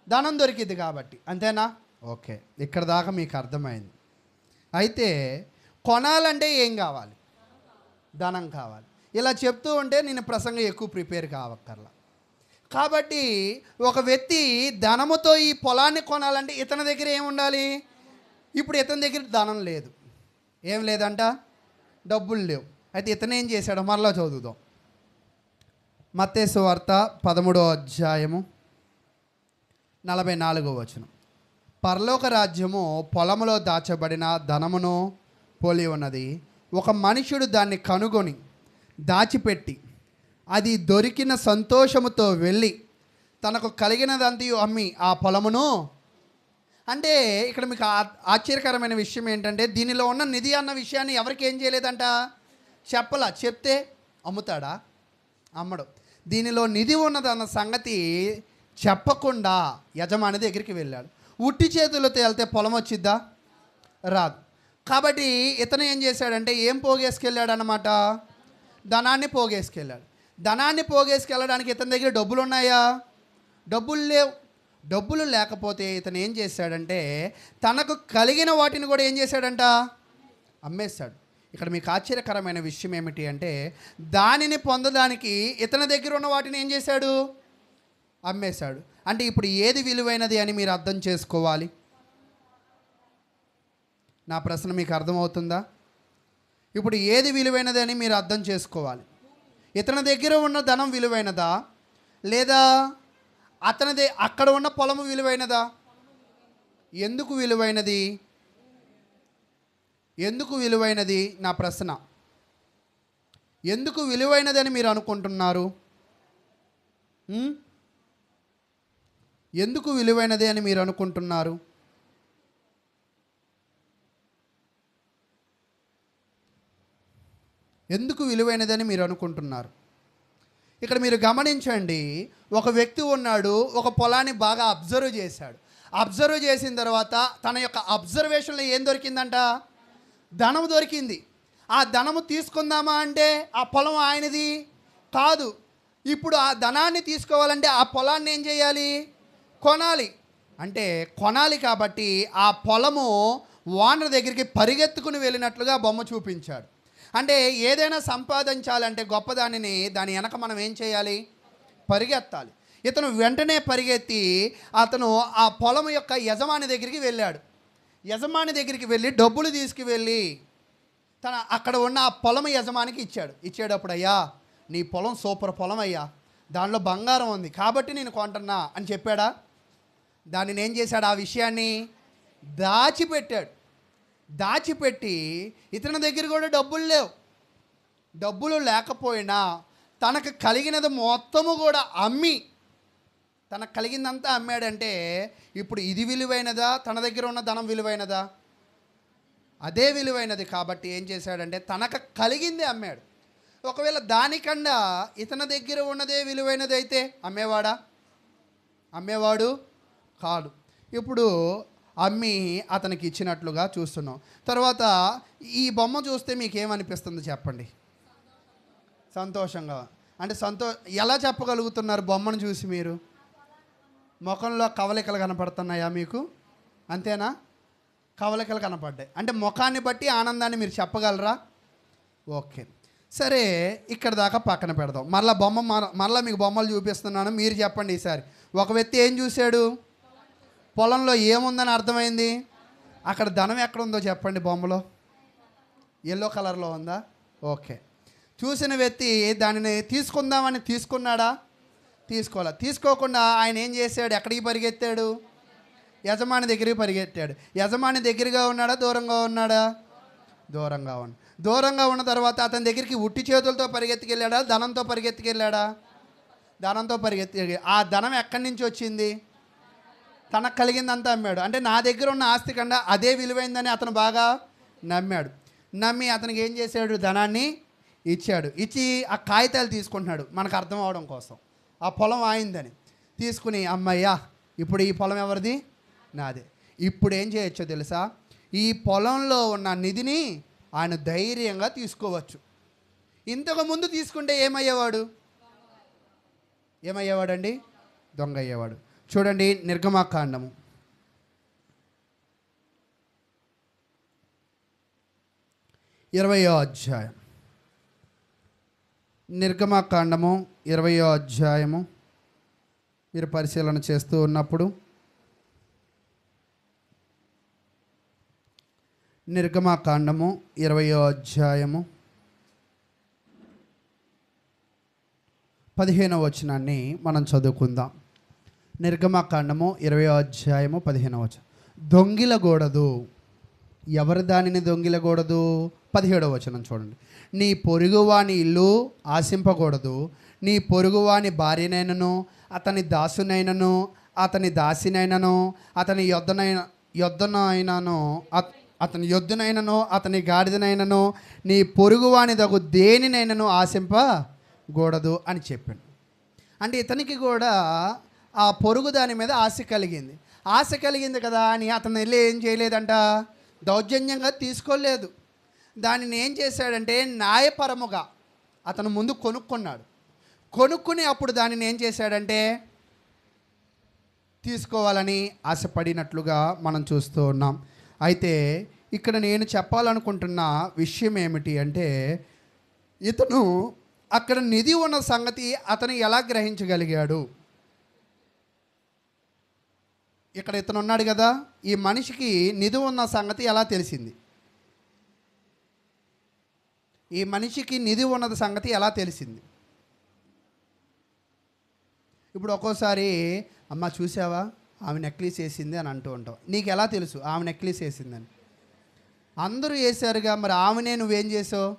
ధనం దొరికింది కాబట్టి, అంతేనా? ఓకే, ఇక్కడ దాకా మీకు అర్థమైంది. అయితే కొనాలంటే ఏం కావాలి? ధనం కావాలి. ఇలా చెప్తూ ఉంటే నేను ప్రసంగం ఎక్కువ ప్రిపేర్ కావక్కర్లా. కాబట్టి ఒక వ్యక్తి ధనముతో ఈ పొలాన్ని కొనాలంటే ఇతని దగ్గర ఏముండాలి? ఇప్పుడు ఇతని దగ్గర ధనం లేదు, ఏం లేదంట, డబ్బులు లేవు. అయితే ఇతను ఏం చేశాడో మరలా చదువుదాం. మత్తయి సువార్త 13వ అధ్యాయము 44వ వచనం. పరలోక రాజ్యము పొలములో దాచబడిన ధనమును పోలి ఉన్నది. ఒక మనుషుడు దాన్ని కనుగొని దాచిపెట్టి అది దొరికిన సంతోషముతో వెళ్ళి తనకు కలిగినదంతయు అమ్మి ఆ పొలమును. అంటే ఇక్కడ మీకు ఆశ్చర్యకరమైన విషయం ఏంటంటే, దీనిలో ఉన్న నిధి అన్న విషయాన్ని ఎవరికి ఏం చేయలేదంట, చెప్పలా. చెప్తే అమ్ముతాడా? అమ్మడు. దీనిలో నిధి ఉన్నదన్న సంగతి చెప్పకుండా యజమాని దగ్గరికి వెళ్ళాడు. ఉట్టి చేతులతో వెళ్తే పొలం వచ్చిద్దా? రాదు. కాబట్టి ఇతను ఏం చేశాడంటే, ఏం పోగేసుకెళ్ళాడు అన్నమాట? ధనాన్ని పోగేసుకెళ్ళాడు. ధనాన్ని పోగేసుకెళ్ళడానికి ఇతని దగ్గర డబ్బులు ఉన్నాయా? డబ్బులు లేవు. డబ్బులు లేకపోతే ఇతను ఏం చేశాడంటే, తనకు కలిగిన వాటిని కూడా ఏం చేశాడంట, అమ్మేశాడు. ఇక్కడ మీకు ఆశ్చర్యకరమైన విషయం ఏమిటి అంటే, దానిని పొందడానికి ఇతని దగ్గర ఉన్న వాటిని ఏం చేశాడు, అమ్మేశాడు. అంటే ఇప్పుడు ఏది విలువైనది అని మీరు అర్థం చేసుకోవాలి. నా ప్రశ్న మీకు అర్థమవుతుందా? ఇప్పుడు ఏది విలువైనది అని మీరు అర్థం చేసుకోవాలి. ఇతని దగ్గర ఉన్న ధనం విలువైనదా, లేదా అతనిదే అక్కడ ఉన్న పొలము విలువైనదా? ఎందుకు విలువైనది? ఎందుకు విలువైనది? నా ప్రశ్న. ఎందుకు విలువైనది అని మీరు అనుకుంటున్నారు? ఎందుకు విలువైనది అని మీరు అనుకుంటున్నారు? ఎందుకు విలువైనదని మీరు అనుకుంటున్నారు? ఇక్కడ మీరు గమనించండి, ఒక వ్యక్తి ఉన్నాడు, ఒక పొలాన్ని బాగా అబ్జర్వ్ చేశాడు. అబ్జర్వ్ చేసిన తర్వాత తన యొక్క అబ్జర్వేషన్లో ఏం దొరికిందంట, ధనం దొరికింది. ఆ ధనము తీసుకుందామా అంటే ఆ పొలం ఆయనది కాదు. ఇప్పుడు ఆ ధనాన్ని తీసుకోవాలంటే ఆ పొలాన్ని ఏం చేయాలి, కొనాలి. అంటే కొనాలి కాబట్టి ఆ పొలము ఓనర్ దగ్గరికి పరిగెత్తుకుని వెళ్ళినట్లుగా బొమ్మ చూపించాడు. అంటే ఏదైనా సంపాదించాలంటే గొప్పదానిని దాని వెనక మనం ఏం చేయాలి, పరిగెత్తాలి. ఇతను వెంటనే పరిగెత్తి అతను ఆ పొలం యొక్క యజమాని దగ్గరికి వెళ్ళాడు. యజమాని దగ్గరికి వెళ్ళి డబ్బులు తీసుకువెళ్ళి అక్కడ ఉన్న ఆ పొలం యజమానికి ఇచ్చేటప్పుడు, అయ్యా నీ పొలం సూపర్ పొలం అయ్యా, దానిలో బంగారం ఉంది కాబట్టి నేను కొంటున్నా అని చెప్పాడా? దానిని ఏం చేశాడు, ఆ విషయాన్ని దాచిపెట్టాడు. దాచిపెట్టి ఇతని దగ్గర కూడా డబ్బులు లేవు. డబ్బులు లేకపోయినా తనకు కలిగినది మొత్తము కూడా అమ్మి, తనకు కలిగిందంతా అమ్మాడంటే ఇప్పుడు ఇది విలువైనదా, తన దగ్గర ఉన్న ధనం విలువైనదా? అదే విలువైనది. కాబట్టి ఏం చేశాడంటే తనకు కలిగిందే అమ్మాడు. ఒకవేళ దానికన్నా ఇతని దగ్గర ఉన్నదే విలువైనది అయితే అమ్మేవాడు కాదు. ఇప్పుడు అమ్మి అతనికి ఇచ్చినట్లుగా చూస్తున్నాం. తర్వాత ఈ బొమ్మ చూస్తే మీకు ఏమనిపిస్తుంది చెప్పండి? సంతోషంగా అంటే ఎలా చెప్పగలుగుతున్నారు బొమ్మను చూసి మీరు? ముఖంలో కవలికలు కనపడుతున్నాయా మీకు? అంతేనా? కవలికలు కనపడ్డాయి అంటే ముఖాన్ని బట్టి ఆనందాన్ని మీరు చెప్పగలరా? ఓకే, సరే, ఇక్కడ దాకా పక్కన పెడదాం. మళ్ళీ మీకు బొమ్మలు చూపిస్తున్నాను, మీరు చెప్పండి ఈసారి. ఒక వ్యక్తి ఏం చూశాడు? పొలంలో ఏముందని అర్థమైంది. అక్కడ ధనం ఎక్కడుందో చెప్పండి. బొమ్మలో ఎల్లో కలర్లో ఉందా? ఓకే. చూసిన వ్యక్తి దానిని తీసుకుందామని తీసుకున్నాడా? తీసుకోకుండా ఆయన ఏం చేశాడు? ఎక్కడికి పరిగెత్తాడు? యజమాని దగ్గరికి పరిగెత్తాడు. యజమాని దగ్గరగా ఉన్నాడా, దూరంగా ఉన్నాడా? దూరంగా ఉన్న తర్వాత అతని దగ్గరికి ఉట్టి చేతులతో పరిగెత్తుకెళ్ళాడా, ధనంతో పరిగెత్తుకెళ్ళాడా? ధనంతో పరిగెత్తి. ఆ ధనం ఎక్కడి నుంచి వచ్చింది? తనకు కలిగిందంతా అమ్మాడు. అంటే నా దగ్గర ఉన్న ఆస్తి కన్నా అదే విలువైందని అతను బాగా నమ్మి అతనికి ఏం చేశాడు? ధనాన్ని ఇచ్చి ఆ కాగితాలు తీసుకుంటున్నాడు మనకు అర్థం అవడం కోసం. ఆ పొలం ఆయిందని తీసుకుని, అమ్మయ్యా ఇప్పుడు ఈ పొలం ఎవరిది? నాదే. ఇప్పుడు ఏం చేయొచ్చో తెలుసా? ఈ పొలంలో ఉన్న నిధిని ఆయన ధైర్యంగా తీసుకోవచ్చు. ఇంతకు ముందు తీసుకుంటే ఏమయ్యేవాడండి? దొంగ అయ్యేవాడు. చూడండి, నిర్గమాకాండము 20వ అధ్యాయం. నిర్గమాకాండము 20వ అధ్యాయము మీరు పరిశీలన చేస్తూ ఉన్నప్పుడు నిర్గమాకాండము 20వ అధ్యాయము 15వ వచనాన్ని మనం చదువుకుందాం. నిర్గమాకాండము 20వ అధ్యాయము 15వ వచనం. దొంగిలకూడదు. ఎవరు దానిని దొంగిలకూడదు? 17వ వచనం చూడండి. నీ పొరుగువాని ఇల్లు ఆశింపకూడదు. నీ పొరుగువాని భార్యనైనను, అతని దాసునైనను, అతని దాసినైనను, అతని యొద్దనైనను, అతని గాడిదనైనను, నీ పొరుగువాని దగు దేనినైనను ఆశింపకూడదు అని చెప్పాడు. అంటే ఇతనికి కూడా ఆ పొరుగు దాని మీద ఆశ కలిగింది కదా అని అతను వెళ్ళి ఏం చేయలేదంట, దౌర్జన్యంగా తీసుకోలేదు. దానిని ఏం చేశాడంటే న్యాయపరముగా అతను ముందు కొనుక్కుని అప్పుడు దానిని ఏం చేశాడంటే తీసుకోవాలని ఆశపడినట్లుగా మనం చూస్తూ ఉన్నాం. అయితే ఇక్కడ నేను చెప్పాలనుకుంటున్న విషయం ఏమిటి అంటే, ఇతను అక్కడ నిధి ఉన్న సంగతి అతను ఎలా గ్రహించగలిగాడు? ఇక్కడ ఇతను ఉన్నాడు కదా, ఈ మనిషికి నిధి ఉన్న సంగతి ఎలా తెలిసింది? ఈ మనిషికి నిధి ఉన్నది సంగతి ఎలా తెలిసింది? ఇప్పుడు ఒక్కోసారి, అమ్మ చూసావా ఆమె నెక్లెస్ వేసింది అని అంటూ ఉంటావు. నీకు ఎలా తెలుసు ఆమె నెక్లెస్ వేసిందని? అందరూ వేశారుగా, మరి ఆమెనే నువ్వేం చేసావు?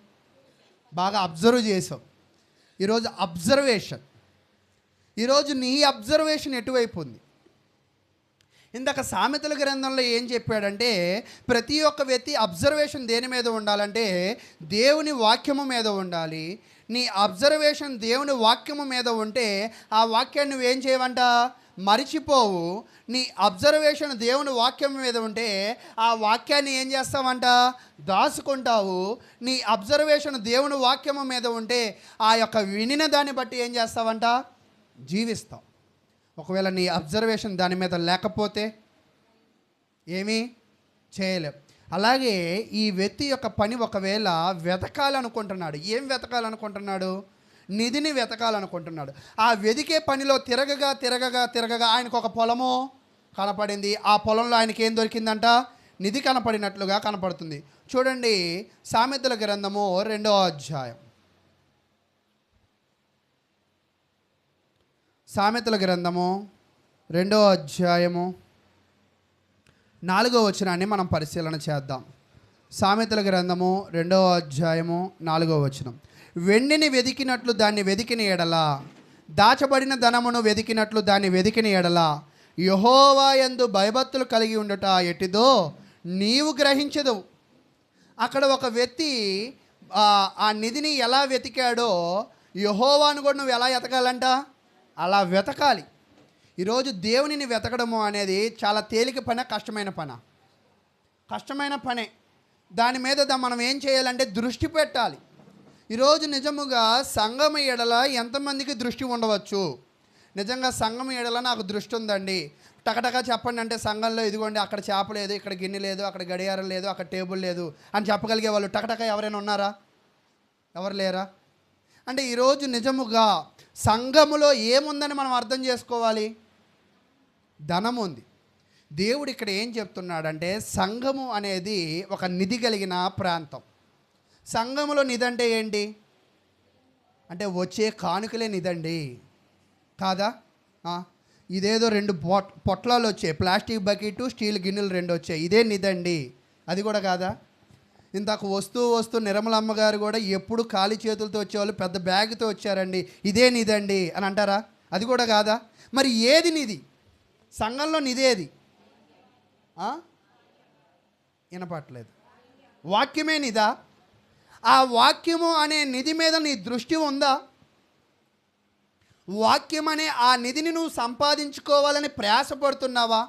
బాగా అబ్జర్వ్ చేసావు. ఈరోజు నీ అబ్జర్వేషన్ ఎటువైపు ఉంది? ఇందాక సామెతల గ్రంథంలో ఏం చెప్పాడంటే, ప్రతి ఒక్క వ్యక్తి అబ్జర్వేషన్ దేని మీద ఉండాలంటే దేవుని వాక్యము మీద ఉండాలి. నీ అబ్జర్వేషన్ దేవుని వాక్యము మీద ఉంటే ఆ వాక్యాన్ని నువ్వేం చేయవంట? మరిచిపోవు. నీ అబ్జర్వేషన్ దేవుని వాక్యం మీద ఉంటే ఆ వాక్యాన్ని ఏం చేస్తావంట? దాచుకుంటావు. నీ అబ్జర్వేషన్ దేవుని వాక్యము మీద ఉంటే ఆ యొక్క వినిన దాన్ని బట్టి ఏం చేస్తావంట? జీవిస్తావు. ఒకవేళ నీ అబ్జర్వేషన్ దాని మీద లేకపోతే ఏమీ చేయలేవు. అలాగే ఈ వ్యక్తి యొక్క పని ఒకవేళ వెతకాలనుకుంటున్నాడు. ఏం వెతకాలనుకుంటున్నాడు? నిధిని వెతకాలనుకుంటున్నాడు. ఆ వెతికే పనిలో తిరగగా ఆయనకు ఒక పొలము కనపడింది. ఆ పొలంలో ఆయనకి ఏం దొరికిందంట? నిధి కనపడినట్లుగా కనపడుతుంది. చూడండి, సామెతల గ్రంథము 2వ అధ్యాయం. సామెతల గ్రంథము 2వ అధ్యాయము 4వ వచనాన్ని మనం పరిశీలన చేద్దాం. సామెతల గ్రంథము 2వ అధ్యాయము 4వ వచనం. వెండిని వెదికినట్లు దాన్ని వెదికిన ఎడల, దాచబడిన ధనమును వెదికినట్లు దాన్ని వెదికిన ఎడల, యెహోవా యందు భయభక్తులు కలిగి ఉండుట ఎట్టిదో నీవు గ్రహించదు. అక్కడ ఒక వ్యక్తి ఆ నిధిని ఎలా వెతికాడో యెహోవాను కూడా నువ్వు ఎలా వెతకాలంట? అలా వెతకాలి. ఈరోజు దేవునిని వెతకడము అనేది చాలా తేలిక పని, కష్టమైన పనే. దాని మీద మనం ఏం చేయాలంటే దృష్టి పెట్టాలి. ఈరోజు నిజముగా సంఘం ఎడల ఎంతమందికి దృష్టి ఉండవచ్చు? నిజంగా సంఘం ఎడల నాకు దృష్టి ఉందండి, టకటకా చెప్పండి అంటే సంఘంలో ఇదిగోండి అక్కడ చేప లేదు, ఇక్కడ గిన్నె లేదు, అక్కడ గడియారం లేదు, అక్కడ టేబుల్ లేదు అని చెప్పగలిగే వాళ్ళు టకటకా ఎవరైనా ఉన్నారా? ఎవరు లేరా? అంటే ఈరోజు నిజముగా సంఘములో ఏముందని మనం అర్థం చేసుకోవాలి? ధనం ఉంది. దేవుడు ఇక్కడ ఏం చెప్తున్నాడంటే సంఘము అనేది ఒక నిధి కలిగిన ప్రాంతం. సంఘములో నిధి అంటే ఏంటి? అంటే వచ్చే కానుకలే నిధండి కాదా? ఇదేదో 2 పొట్లాలు వచ్చాయి, ప్లాస్టిక్ బకెట్, స్టీల్ గిన్నెలు 2 వచ్చాయి, ఇదే నిధండి. అది కూడా కాదా? ఇందాక వస్తూ నిర్మలమ్మ గారు కూడా ఎప్పుడు ఖాళీ చేతులతో వచ్చేవాళ్ళు, పెద్ద బ్యాగ్తో వచ్చారండి, ఇదే నిధండి అని అంటారా? అది కూడా కాదా? మరి ఏది నిధి? సంఘంలో నిధి ఏది? వినపట్లేదు. వాక్యమే నిధా? ఆ వాక్యము అనే నిధి మీద నీ దృష్టి ఉందా? వాక్యం అనే ఆ నిధిని నువ్వు సంపాదించుకోవాలని ప్రయాసపడుతున్నావా?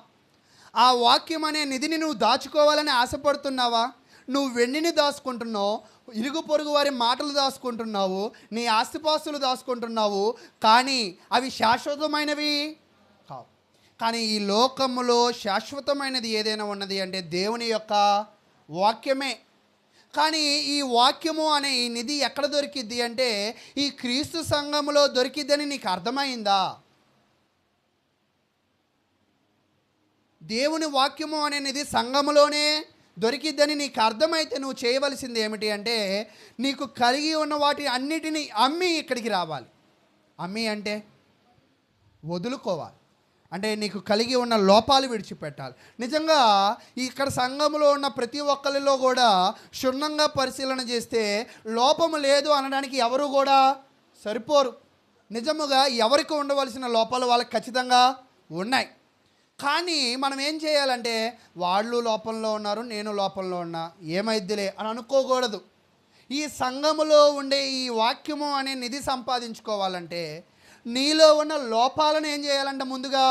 ఆ వాక్యం అనే నిధిని నువ్వు దాచుకోవాలని ఆశపడుతున్నావా? నువ్వు వెండిని దాచుకుంటున్నావు, ఇరుగు పొరుగు వారి మాటలు దాచుకుంటున్నావు, నీ ఆస్తిపాస్తులు దాచుకుంటున్నావు, కానీ అవి శాశ్వతమైనవి కావు. కానీ ఈ లోకములో శాశ్వతమైనది ఏదైనా ఉన్నది అంటే దేవుని యొక్క వాక్యమే. కానీ ఈ వాక్యము అనే ఈ నిధి ఎక్కడ దొరికిద్ది అంటే ఈ క్రీస్తు సంఘములో దొరికిద్దని నీకు అర్థమైందా? దేవుని వాక్యము అనే నిధి సంఘములోనే దొరికిద్దని నీకు అర్థమైతే నువ్వు చేయవలసింది ఏమిటి అంటే నీకు కలిగి ఉన్న వాటి అన్నిటినీ అమ్మి ఇక్కడికి రావాలి. అమ్మి అంటే వదులుకోవాలి, అంటే నీకు కలిగి ఉన్న లోపాలు విడిచిపెట్టాలి. నిజంగా ఇక్కడ సంఘంలో ఉన్న ప్రతి ఒక్కరిలో కూడా క్షుణ్ణంగా పరిశీలన చేస్తే లోపము లేదు అనడానికి ఎవరు కూడా సరిపోరు. నిజముగా ఎవరికి ఉండవలసిన లోపాలు వాళ్ళకి ఖచ్చితంగా ఉన్నాయి. కానీ మనం ఏం చేయాలంటే వాళ్ళు లోపంలో ఉన్నారు, నేను లోపంలో ఉన్నా, ఏమైద్దిలే అని అనుకోకూడదు. ఈ సంఘములో ఉండే ఈ వాక్యము అనే నిధి సంపాదించుకోవాలంటే నీలో ఉన్న లోపాలను ఏం చేయాలంటే ముందుగా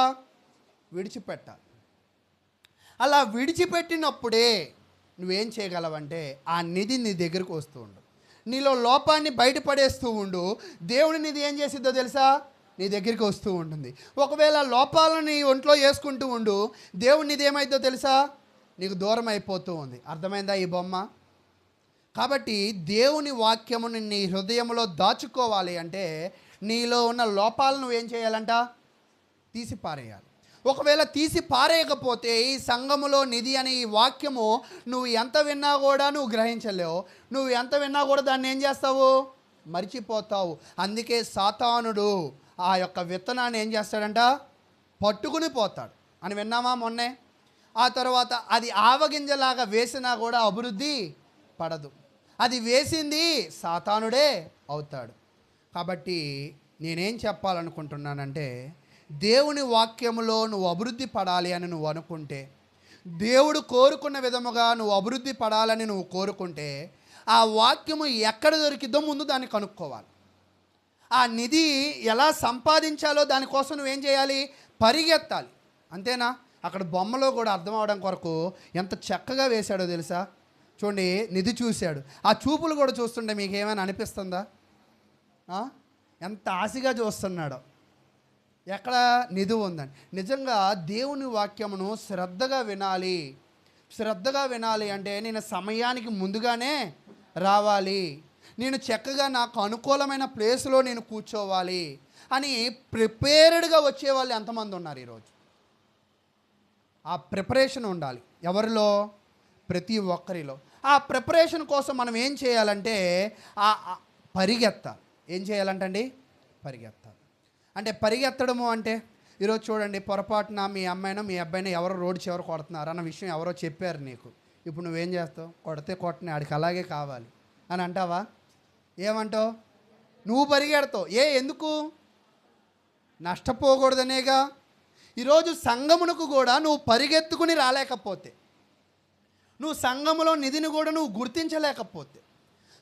విడిచిపెట్టాలి. అలా విడిచిపెట్టినప్పుడే నువ్వేం చేయగలవంటే ఆ నిధి నీ దగ్గరకు వస్తూ ఉండు, నీలో లోపాన్ని బయటపడేస్తూ ఉండు. దేవుడి నిధి ఏం చేసిద్దో తెలుసా? నీ దగ్గరికి వస్తూ ఉంటుంది. ఒకవేళ లోపాలను నీ ఒంట్లో వేసుకుంటూ ఉండు, దేవుడి నిధి ఏమైద్దో తెలుసా? నీకు దూరం అయిపోతూ ఉంది. అర్థమైందా ఈ బొమ్మ? కాబట్టి దేవుని వాక్యముని నీ హృదయంలో దాచుకోవాలి అంటే నీలో ఉన్న లోపాలను నువ్వేం చేయాలంట? తీసి పారేయాలి. ఒకవేళ తీసి పారేయకపోతే ఈ సంఘములో నిధి అనే ఈ వాక్యము నువ్వు ఎంత విన్నా కూడా నువ్వు గ్రహించలేవు. నువ్వు ఎంత విన్నా కూడా దాన్ని ఏం చేస్తావు? మర్చిపోతావు. అందుకే సాతానుడు ఆ యొక్క విత్తనాన్ని ఏం చేస్తాడంట? పట్టుకుని పోతాడు అని విన్నామా మొన్నే. ఆ తర్వాత అది ఆవగింజలాగా వేసినా కూడా అభివృద్ధి పడదు. అది వేసింది సాతానుడే అవుతాడు. కాబట్టి నేనేం చెప్పాలనుకుంటున్నానంటే దేవుని వాక్యములో నువ్వు అభివృద్ధి పడాలి అని నువ్వు అనుకుంటే, దేవుడు కోరుకున్న విధముగా నువ్వు అభివృద్ధి పడాలని నువ్వు కోరుకుంటే ఆ వాక్యము ఎక్కడ దొరికిద్దో ముందు దాన్ని కనుక్కోవాలి. ఆ నిధి ఎలా సంపాదించాలో దానికోసం నువ్వేం చేయాలి? పరిగెత్తాలి. అంతేనా? అక్కడ బొమ్మలో కూడా అర్థం అవడం కొరకు ఎంత చక్కగా వేశాడో తెలుసా? చూడండి, నిధి చూశాడు. ఆ చూపులు కూడా చూస్తుంటే మీకు ఏమైనా అనిపిస్తుందా? ఎంత ఆశగా చూస్తున్నాడో. ఎక్కడ నిధి ఉందని. నిజంగా దేవుని వాక్యమును శ్రద్ధగా వినాలి. శ్రద్ధగా వినాలి అంటే నేను సమయానికి ముందుగానే రావాలి, నేను చక్కగా నాకు అనుకూలమైన ప్లేస్లో నేను కూర్చోవాలి అని ప్రిపేర్డ్గా వచ్చేవాళ్ళు ఎంతమంది ఉన్నారు ఈరోజు? ఆ ప్రిపరేషన్ ఉండాలి ఎవరిలో? ప్రతి ఒక్కరిలో. ఆ ప్రిపరేషన్ కోసం మనం ఏం చేయాలంటే పరిగెత్తాలి. ఏం చేయాలంటండి? పరిగెత్తాలి. అంటే పరిగెత్తడము అంటే ఈరోజు చూడండి, పొరపాటున మీ అమ్మాయినో మీ అబ్బాయినో ఎవరో రోడ్డు చివర కొడుతున్నారు అన్న విషయం ఎవరో చెప్పారు నీకు. ఇప్పుడు నువ్వేం చేస్తావు? కొడితే కొట్టని, ఆడికి అలాగే కావాలి అని అంటావా? ఏమంటావు? నువ్వు పరిగెడతావు. ఎందుకు? నష్టపోకూడదనేగా. ఈరోజు సంఘమునకు కూడా నువ్వు పరిగెత్తుకుని రాలేకపోతే, నువ్వు సంఘములో నిధిని కూడా నువ్వు గుర్తించలేకపోతే,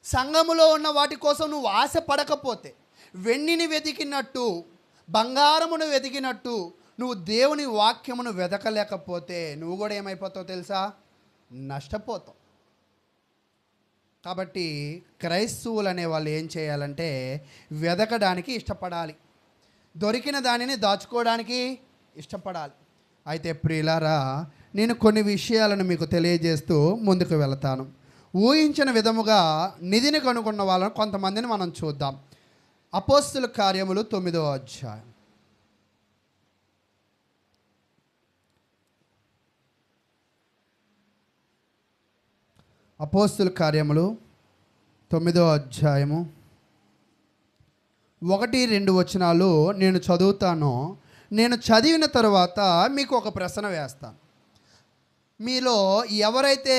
సంఘములో ఉన్న వాటి కోసం నువ్వు ఆశ పడకపోతే, వెండిని వెతికినట్టు బంగారమును వెతికినట్టు నువ్వు దేవుని వాక్యమును వెతకలేకపోతే నువ్వు కూడా ఏమైపోతావు తెలుసా? నష్టపోతావు. కాబట్టి క్రైస్తవులు అనే వాళ్ళు ఏం చేయాలంటే వెదకడానికి ఇష్టపడాలి, దొరికిన దానిని దాచుకోవడానికి ఇష్టపడాలి. అయితే ప్రియులారా, నేను కొన్ని విషయాలను మీకు తెలియజేస్తూ ముందుకు వెళతాను. ఊహించిన విధముగా నిధిని కనుగొన్న వాళ్ళని కొంతమందిని మనం చూద్దాం. అపోస్తుల కార్యములు 9వ అధ్యాయం. అపోస్తుల కార్యములు 9వ అధ్యాయము 1-2 వచనాలు నేను చదువుతాను. నేను చదివిన తర్వాత మీకు ఒక ప్రశ్న వేస్తాను. మీలో ఎవరైతే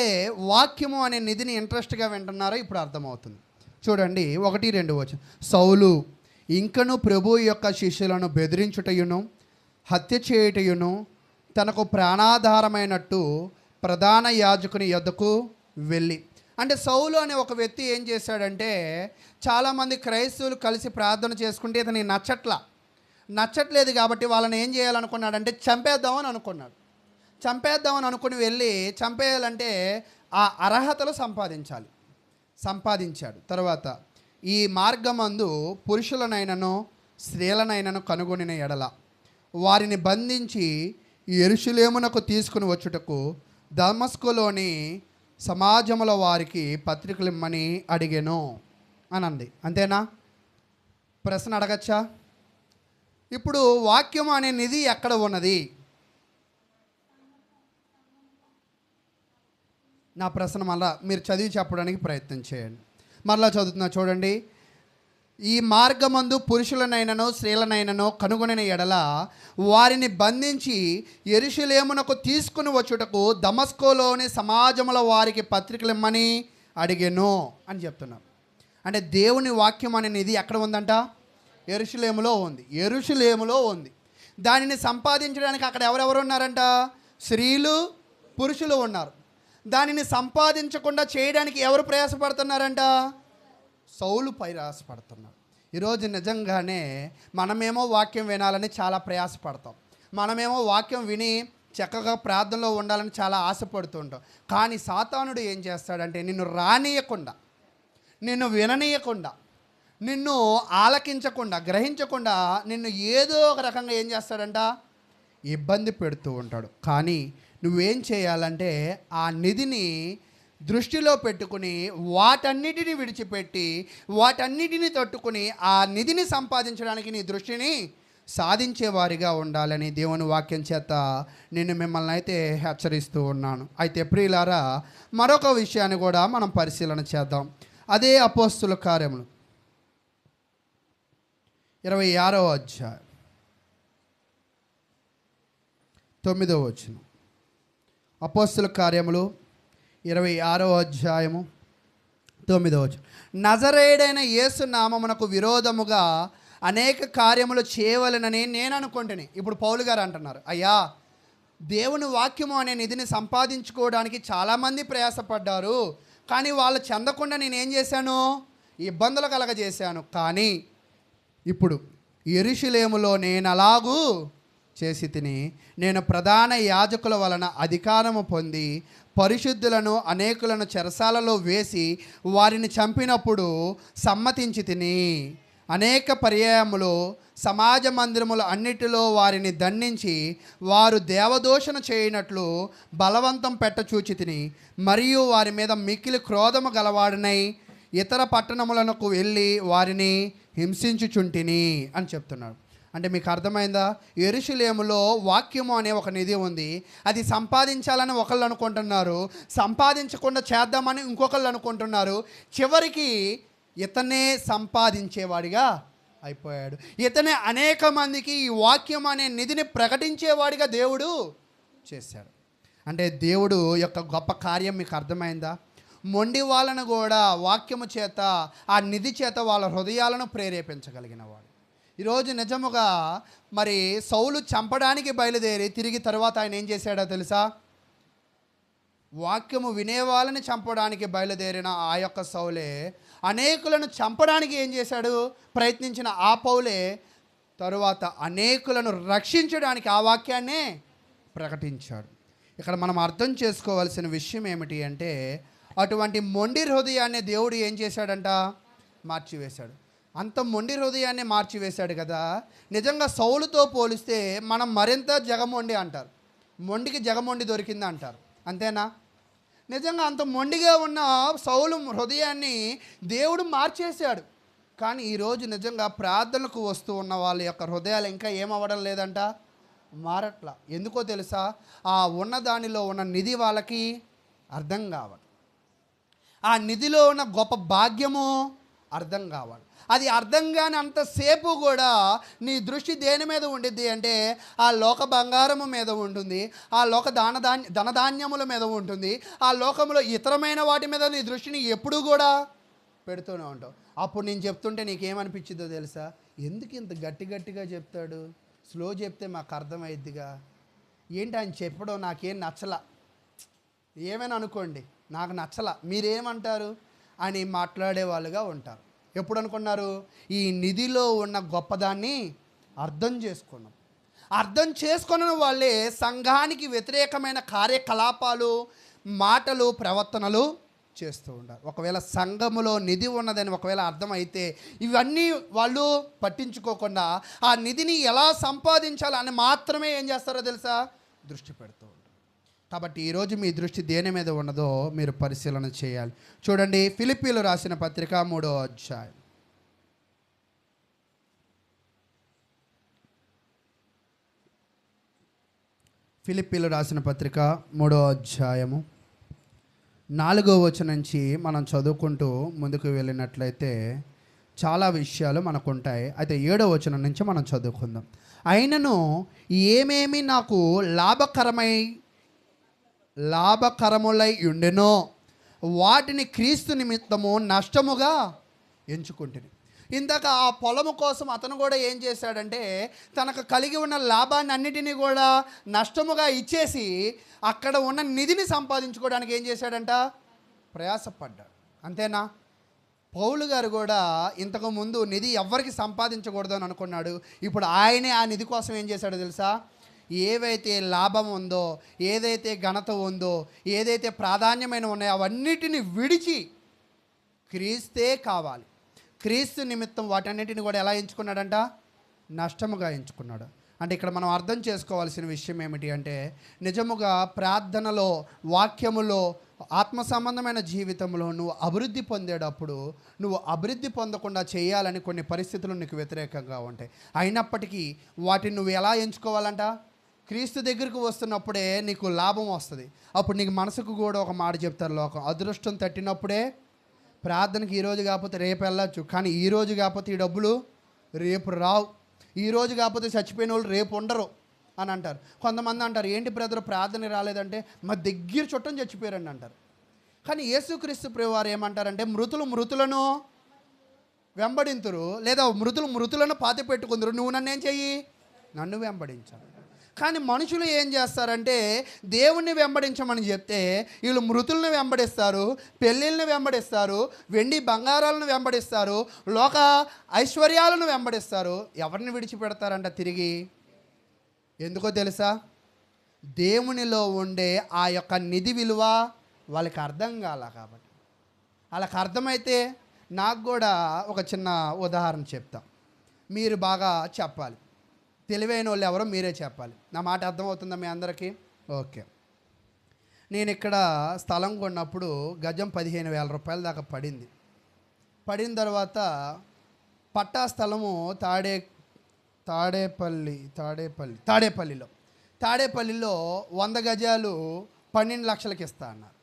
వాక్యము అనే నిధిని ఇంట్రెస్ట్గా వింటున్నారో ఇప్పుడు అర్థమవుతుంది. చూడండి, 1-2 వచనం. సౌలు ఇంకను ప్రభు యొక్క శిష్యులను బెదిరించుటయును హత్య చేయుటయును తనకు ప్రాణాధారమైనట్టు ప్రధాన యాజకుని యొద్దకు వెళ్ళి. అంటే సౌలు అనే ఒక వ్యక్తి ఏం చేశాడంటే, చాలామంది క్రైస్తవులు కలిసి ప్రార్థన చేసుకుంటే ఇతనికి నచ్చట్లేదు కాబట్టి వాళ్ళని ఏం చేయాలనుకున్నాడంటే చంపేద్దామని అనుకున్నాడు. చంపేద్దామని అనుకుని వెళ్ళి చంపేయాలంటే ఆ అర్హతలు సంపాదించాడు. తర్వాత ఈ మార్గమందు పురుషులనైనను స్త్రీలనైనను కనుగొనిన ఎడల వారిని బంధించి యెరూషలేమునకు తీసుకుని వచ్చుటకు దమస్కులోని సమాజముల వారికి పత్రికలు ఇమ్మని అడిగెను అని అంది. అంతేనా? ప్రశ్న అడగచ్చా? ఇప్పుడు వాక్యం అనే నిధి ఎక్కడ ఉన్నది? నా ప్రశ్న మళ్ళా మీరు చదివి చెప్పడానికి ప్రయత్నం చేయండి. మరలా చదువుతున్నా చూడండి. ఈ మార్గమందు పురుషులనైనను స్త్రీలనైనను కనుగొనిన ఎడల వారిని బంధించి యెరూషలేమునకు తీసుకుని వచ్చుటకు దమస్కులోని సమాజముల వారికి పత్రికలు ఇమ్మని అడిగెను అని చెప్తున్నారు. అంటే దేవుని వాక్యం అనేది ఇది ఎక్కడ ఉందంట? యెరూషలేములో ఉంది. దానిని సంపాదించడానికి అక్కడ ఎవరెవరు ఉన్నారంట? స్త్రీలు, పురుషులు ఉన్నారు. దానిని సంపాదించకుండా చేయడానికి ఎవరు ప్రయాసపడుతున్నారంట? సౌలు ప్రయాసపడుతున్నాడు. ఈరోజు నిజంగానే మనమేమో వాక్యం వినాలని చాలా ప్రయాసపడతాం, మనమేమో వాక్యం విని చక్కగా ప్రార్థనలో ఉండాలని చాలా ఆశపడుతూ ఉంటాం. కానీ సాతానుడు ఏం చేస్తాడంటే నిన్ను రానియకుండా, నిన్ను విననీయకుండా, నిన్ను ఆలకించకుండా, గ్రహించకుండా నిన్ను ఏదో ఒక రకంగా ఏం చేస్తాడంట? ఇబ్బంది పెడుతూ ఉంటాడు. కానీ నువ్వేం చేయాలంటే ఆ నిధిని దృష్టిలో పెట్టుకుని వాటన్నిటిని విడిచిపెట్టి వాటన్నిటిని తట్టుకుని ఆ నిధిని సంపాదించడానికి నీ దృష్టిని సాధించేవారిగా ఉండాలని దేవుని వాక్యం చేత నేను మిమ్మల్ని అయితే హెచ్చరిస్తూ ఉన్నాను. అయితే ప్రియులారా, మరొక విషయాన్ని కూడా మనం పరిశీలన చేద్దాం. అదే అపోస్తుల కార్యములు 26వ అధ్యాయం 9వ వచనం. అపోస్తుల కార్యములు 26వ అధ్యాయము 9వ వచనం. నజరేయుడైన యేసు నామమునకు విరోధముగా అనేక కార్యములు చేయవలెనని నేను అనుకుంటుని. ఇప్పుడు పౌలు గారు అంటున్నారు, అయ్యా, దేవుని వాక్యము అనే నిధిని సంపాదించుకోవడానికి చాలామంది ప్రయాసపడ్డారు, కానీ వాళ్ళు చెందకుండా నేనేం చేశాను? ఇబ్బందులు కలగజేశాను. కానీ ఇప్పుడు యెరూషలేములో నేను అలాగూ చేసి తిని, నేను ప్రధాన యాజకుల వలన అధికారము పొంది పరిశుద్ధులను అనేకులను చెరసాలలో వేసి వారిని చంపినప్పుడు సమ్మతించి తిని, అనేక పర్యాయములు సమాజ మందిరములు అన్నిటిలో వారిని దండించి వారు దేవదూషణ చేయనట్లు బలవంతం పెట్టచూచి తిని, మరియు వారి మీద మిక్కిలి క్రోధము గలవాడినై ఇతర పట్టణములకు వెళ్ళి వారిని హింసించుచుంటిని అని చెప్తున్నాడు. అంటే మీకు అర్థమైందా? యెరూషలేములో వాక్యము అనే ఒక నిధి ఉంది. అది సంపాదించాలని ఒకళ్ళు అనుకుంటున్నారు, సంపాదించకుండా చేద్దామని ఇంకొకళ్ళు అనుకుంటున్నారు. చివరికి ఇతనే సంపాదించేవాడిగా అయిపోయాడు. ఇతనే అనేక మందికి ఈ వాక్యం అనే నిధిని ప్రకటించేవాడిగా దేవుడు చేశాడు. అంటే దేవుడు యొక్క గొప్ప కార్యం మీకు అర్థమైందా? మొండి వాళ్ళను కూడా వాక్యము చేత, ఆ నిధి చేత వాళ్ళ హృదయాలను ప్రేరేపించగలిగిన వాడు. ఈరోజు నిజముగా మరి సౌలు చంపడానికి బయలుదేరి తిరిగి తర్వాత ఆయన ఏం చేశాడో తెలుసా? వాక్యము వినేవాళ్ళని చంపడానికి బయలుదేరిన ఆ యొక్క సౌలే అనేకులను చంపడానికి ఏం చేశాడు? ప్రయత్నించిన ఆ పౌలే తరువాత అనేకులను రక్షించడానికి ఆ వాక్యాన్నే ప్రకటించాడు. ఇక్కడ మనం అర్థం చేసుకోవాల్సిన విషయం ఏమిటి అంటే, అటువంటి మొండి హృదయాన్ని దేవుడు ఏం చేశాడంట? మార్చివేశాడు. అంత మొండి హృదయాన్ని మార్చివేశాడు కదా. నిజంగా సౌలుతో పోలిస్తే మనం మరింత జగమొండి అంటారు. మొండికి జగమొండి దొరికింది అంటారు. అంతేనా? నిజంగా అంత మొండిగా ఉన్న సౌలు హృదయాన్ని దేవుడు మార్చేశాడు. కానీ ఈరోజు నిజంగా ప్రార్థనలకు వస్తూ ఉన్న వాళ్ళ యొక్క హృదయాలు ఇంకా ఏమవ్వడం లేదంట, మారట్లా. ఎందుకో తెలుసా? ఆ ఉన్న దానిలో ఉన్న నిధి వాళ్ళకి అర్థం కావాలి. ఆ నిధిలో ఉన్న గొప్ప భాగ్యము అర్థం కావాలి. అది అర్థం కాని అంతసేపు కూడా నీ దృష్టి దేని మీద ఉండిద్ది అంటే ఆ లోక బంగారము మీద ఉంటుంది, ఆ లోక ధనధాన్యముల మీద ఉంటుంది, ఆ లోకంలో ఇతరమైన వాటి మీద నీ దృష్టిని ఎప్పుడూ కూడా పెడుతూనే ఉంటావు. అప్పుడు నేను చెప్తుంటే నీకేమనిపించిందో తెలుసా? ఎందుకు ఇంత గట్టిగా చెప్తాడు, స్లో చెప్తే మాకు అర్థమైద్దిగా, ఏంటి ఆయన చెప్పడం నాకేం నచ్చలా, ఏమైనా అనుకోండి నాకు నచ్చలా, మీరేమంటారు అని మాట్లాడే వాళ్ళుగా ఉంటారు. ఎప్పుడు అనుకున్నారు? ఈ నిధిలో ఉన్న గొప్పదాన్ని అర్థం చేసుకున్నాం. అర్థం చేసుకున్న వాళ్ళే సంఘానికి వ్యతిరేకమైన కార్యకలాపాలు, మాటలు, ప్రవర్తనలు చేస్తూ ఉంటారు. ఒకవేళ సంఘములో నిధి ఉన్నదని ఒకవేళ అర్థమైతే ఇవన్నీ వాళ్ళు పట్టించుకోకుండా ఆ నిధిని ఎలా సంపాదించాలని మాత్రమే ఏం చేస్తారో తెలుసా? దృష్టి పెడుతూ ఉంటారు. కాబట్టి ఈరోజు మీ దృష్టి దేని మీద ఉన్నదో మీరు పరిశీలన చేయాలి. చూడండి, ఫిలిప్పీలు రాసిన పత్రిక 3వ అధ్యాయం. ఫిలిప్పీలు రాసిన పత్రిక 3వ అధ్యాయము 4వ వచనం నుంచి మనం చదువుకుంటూ ముందుకు వెళ్ళినట్లయితే చాలా విషయాలు మనకు ఉంటాయి. అయితే 7వ వచనం నుంచి మనం చదువుకుందాం. అయినను ఏమేమి నాకు లాభకరములై ఉండెనో వాటిని క్రీస్తు నిమిత్తము నష్టముగా ఎంచుకుంటుని. ఇందాక ఆ పొలము కోసం అతను కూడా ఏం చేశాడంటే తనకు కలిగి ఉన్న లాభాన్ని అన్నిటినీ కూడా నష్టముగా ఇచ్చేసి అక్కడ ఉన్న నిధిని సంపాదించుకోవడానికి ఏం చేశాడంట? ప్రయాసపడ్డాడు. అంతేనా? పౌలు గారు కూడా ఇంతకుముందు నిధి ఎవరికి సంపాదించకూడదు అని అనుకున్నాడు. ఇప్పుడు ఆయనే ఆ నిధి కోసం ఏం చేశాడో తెలుసా? ఏవైతే లాభం ఉందో, ఏదైతే ఘనత ఉందో, ఏదైతే ప్రాధాన్యమైన ఉన్నాయో అవన్నిటిని విడిచి క్రీస్తే కావాలి, క్రీస్తు నిమిత్తం వాటన్నిటిని కూడా ఎలా ఎంచుకున్నాడంట? నష్టముగా ఎంచుకున్నాడు. అంటే ఇక్కడ మనం అర్థం చేసుకోవాల్సిన విషయం ఏమిటి అంటే నిజముగా ప్రార్థనలో, వాక్యములో, ఆత్మ సంబంధమైన జీవితంలో నువ్వు అభివృద్ధి పొందేటప్పుడు నువ్వు అభివృద్ధి పొందకుండా చేయాలని కొన్ని పరిస్థితులు నీకు వ్యతిరేకంగా ఉంటాయి. అయినప్పటికీ వాటిని నువ్వు ఎలా ఎంచుకోవాలంట? క్రీస్తు దగ్గరకు వస్తున్నప్పుడే నీకు లాభం వస్తుంది. అప్పుడు నీకు మనసుకు కూడా ఒక మాట చెప్తారు లోకం, అదృష్టం తట్టినప్పుడే ప్రార్థనకి ఈరోజు కాకపోతే రేపు వెళ్ళచ్చు, కానీ ఈరోజు కాకపోతే ఈ డబ్బులు రేపు రావు, ఈరోజు కాకపోతే చచ్చిపోయిన వాళ్ళు రేపు ఉండరు అని అంటారు. కొంతమంది అంటారు, ఏంటి బ్రదర్ ప్రార్థన రాలేదంటే మా దగ్గర చుట్టం చచ్చిపోయారండి అంటారు. కానీ యేసుక్రీస్తు ప్రభువారు ఏమంటారంటే మృతులను వెంబడింతురు, లేదా మృతులను పాతి పెట్టుకుందరు, నువ్వు నన్ను ఏం చెయ్యి? నన్ను వెంబడించాలి. కానీ మనుషులు ఏం చేస్తారంటే దేవుణ్ణి వెంబడించమని చెప్తే వీళ్ళు మృతులను వెంబడిస్తారు, పెళ్ళిళ్ళని వెంబడిస్తారు, వెండి బంగారాలను వెంబడిస్తారు, లోక ఐశ్వర్యాలను వెంబడిస్తారు. ఎవరిని విడిచిపెడతారంట తిరిగి? ఎందుకో తెలుసా? దేవునిలో ఉండే ఆ యొక్క నిధి విలువ వాళ్ళకి అర్థం కాల. కాబట్టి వాళ్ళకి అర్థమైతే నాకు కూడా ఒక చిన్న ఉదాహరణ చెప్తా, మీరు బాగా చెప్పాలి. తెలివైన వాళ్ళు ఎవరో మీరే చెప్పాలి. నా మాట అర్థమవుతుందా మీ అందరికీ? ఓకే. నేను ఇక్కడ స్థలం కొన్నప్పుడు గజం 15,000 రూపాయల దాకా పడింది. పడిన తర్వాత పట్టా స్థలము తాడేపల్లిలో 100 గజాలు 12 లక్షలకి ఇస్తా అన్నారు.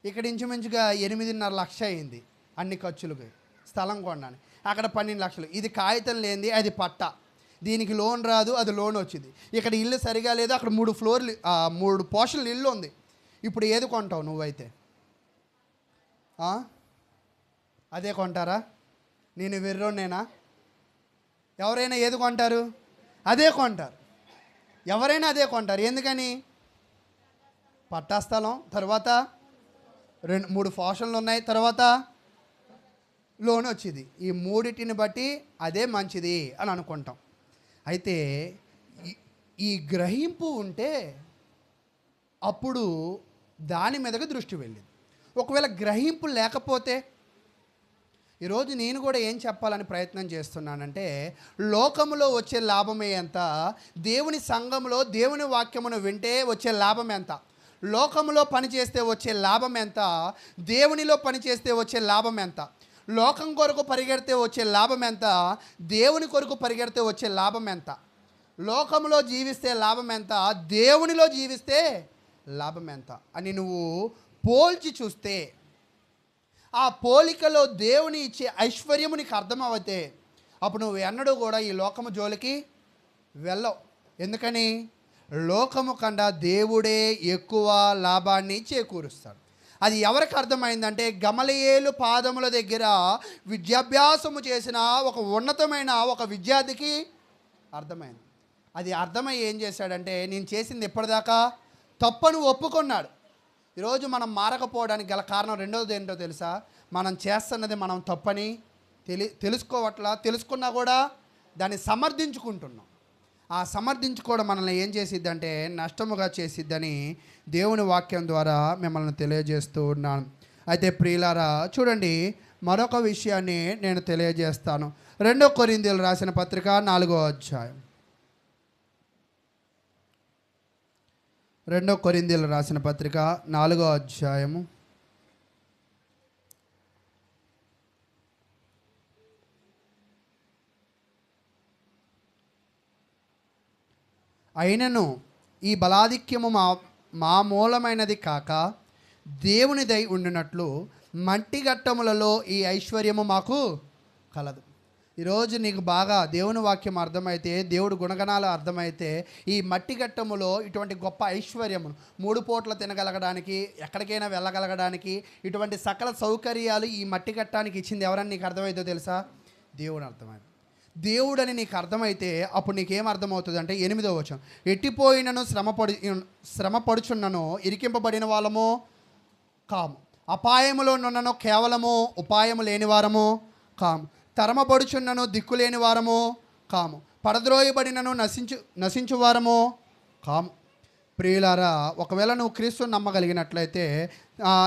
ఇక్కడ ఇంచుమించుగా 8.5 లక్ష అయింది అన్ని ఖర్చులకి స్థలం కొన్నాను. అక్కడ 12 లక్షలు. ఇది కాగితం లేనిది, అది పట్టా, దీనికి లోన్ రాదు, అది లోన్ వచ్చింది. ఇక్కడ ఇల్లు సరిగా లేదు, అక్కడ 3 పోర్షన్లు ఇల్లు ఉంది. ఇప్పుడు ఏది కొంటావు నువ్వైతే? అదే కొంటారా? నేను వెర్రోనేనా? ఎవరైనా ఏది కొంటారు? అదే కొంటారు. ఎవరైనా అదే కొంటారు. ఎందుకని? పట్టా స్థలం, తర్వాత 3 పోర్షన్లు ఉన్నాయి, తర్వాత లోన్ వచ్చింది. ఈ మూడిటిని బట్టి అదే మంచిది అని అనుకుంటాం. అయితే ఈ గ్రహింపు ఉంటే అప్పుడు దాని మీదకి దృష్టి వెళ్ళింది. ఒకవేళ గ్రహింపు లేకపోతే, ఈరోజు నేను కూడా ఏం చెప్పాలని ప్రయత్నం చేస్తున్నానంటే, లోకములో వచ్చే లాభమే ఎంత, దేవుని సంఘంలో దేవుని వాక్యమును వింటే వచ్చే లాభం ఎంత, లోకములో పనిచేస్తే వచ్చే లాభం ఎంత, దేవునిలో పనిచేస్తే వచ్చే లాభం ఎంత, లోకం కొరకు పరిగెడితే వచ్చే లాభం ఎంత, దేవుని కొరకు పరిగెడితే వచ్చే లాభం ఎంత, లోకంలో జీవిస్తే లాభం ఎంత, దేవునిలో జీవిస్తే లాభం ఎంత అని నువ్వు పోల్చి చూస్తే, ఆ పోలికలో దేవుని ఇచ్చే ఐశ్వర్యము నీకు అర్థమవుతే, అప్పుడు నువ్వు ఎన్నడూ కూడా ఈ లోకము జోలికి వెళ్ళవు. ఎందుకని? లోకము కన్నా దేవుడే ఎక్కువ లాభాన్ని చేకూరుస్తాడు. అది ఎవరికి అర్థమైందంటే, గమలియేలు పాదముల దగ్గర విద్యాభ్యాసము చేసిన ఒక ఉన్నతమైన ఒక విద్యార్థికి అర్థమైంది. అది అర్థమై ఏం చేశాడంటే, నేను చేసింది ఎప్పటిదాకా తప్పను ఒప్పుకున్నాడు. ఈరోజు మనం మారకపోవడానికి గల కారణం రెండోది ఏంటో తెలుసా? మనం చేస్తున్నది మనం తప్పని తెలుసుకోవట్లా, తెలుసుకున్నా కూడా దాన్ని సమర్థించుకుంటున్నాం. ఆ సమర్థించుకోవడం మనల్ని ఏం చేసిద్దంటే నష్టముగా చేసిద్దని దేవుని వాక్యం ద్వారా మిమ్మల్ని తెలియజేస్తూ ఉన్నాను. అయితే ప్రియులారా, చూడండి, మరొక విషయాన్ని నేను తెలియజేస్తాను. 2 కొరింథీయులు రాసిన పత్రిక 4వ అధ్యాయం. 2 కొరింథీయులు రాసిన పత్రిక 4వ అధ్యాయము. అయినను ఈ బలాధిక్యము మా మూలమైనది కాక దేవునిదై ఉండినట్లు మట్టి ఘట్టములలో ఈ ఐశ్వర్యము మాకు కలదు. ఈరోజు నీకు బాగా దేవుని వాక్యం అర్థమైతే, దేవుడు గుణగణాలు అర్థమైతే, ఈ మట్టి ఘట్టములో ఇటువంటి గొప్ప ఐశ్వర్యమును 3 పూట్ల తినగలగడానికి, ఎక్కడికైనా వెళ్ళగలగడానికి, ఇటువంటి సకల సౌకర్యాలు ఈ మట్టి ఘట్టానికి ఇచ్చింది ఎవరని నీకు అర్థమైతే తెలుసా? దేవుడు అర్థమైంది. దేవుడని నీకు అర్థమైతే అప్పుడు నీకేం అర్థమవుతుంది అంటే 8వ వచనం, ఎట్టిపోయినను శ్రమపడుచున్నను ఇరికింపబడిన వాళ్ళము కాము, అపాయములో నున్నను కేవలము ఉపాయము లేనివారము కాము, తరమబడుచున్నను దిక్కులేని వారము కాము, పడద్రోయబడినను నశించువారము కాము. ప్రియులారా, ఒకవేళ నువ్వు క్రీస్తుని నమ్మగలిగినట్లయితే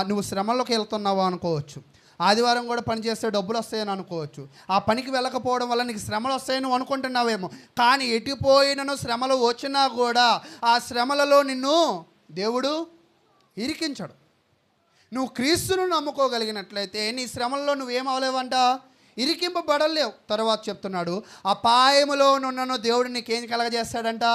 నువ్వు శ్రమలోకి వెళ్తున్నావు అనుకోవచ్చు. ఆదివారం కూడా పని చేస్తే డబ్బులు వస్తాయని అనుకోవచ్చు. ఆ పనికి వెళ్ళకపోవడం వల్ల నీకు శ్రమలు వస్తాయని నువ్వు అనుకుంటున్నావేమో. కానీ ఎటుపోయినను శ్రమలు వచ్చినా కూడా ఆ శ్రమలలో నిన్ను దేవుడు ఇరికించడు. నువ్వు క్రీస్తును నమ్ముకోగలిగినట్లయితే నీ శ్రమల్లో నువ్వేమవలేవంట, ఇరికింపబడలేవు. తర్వాత చెప్తున్నాడు, అపాయములో నున్నను దేవుడు నీకేం కలగజేస్తాడంట,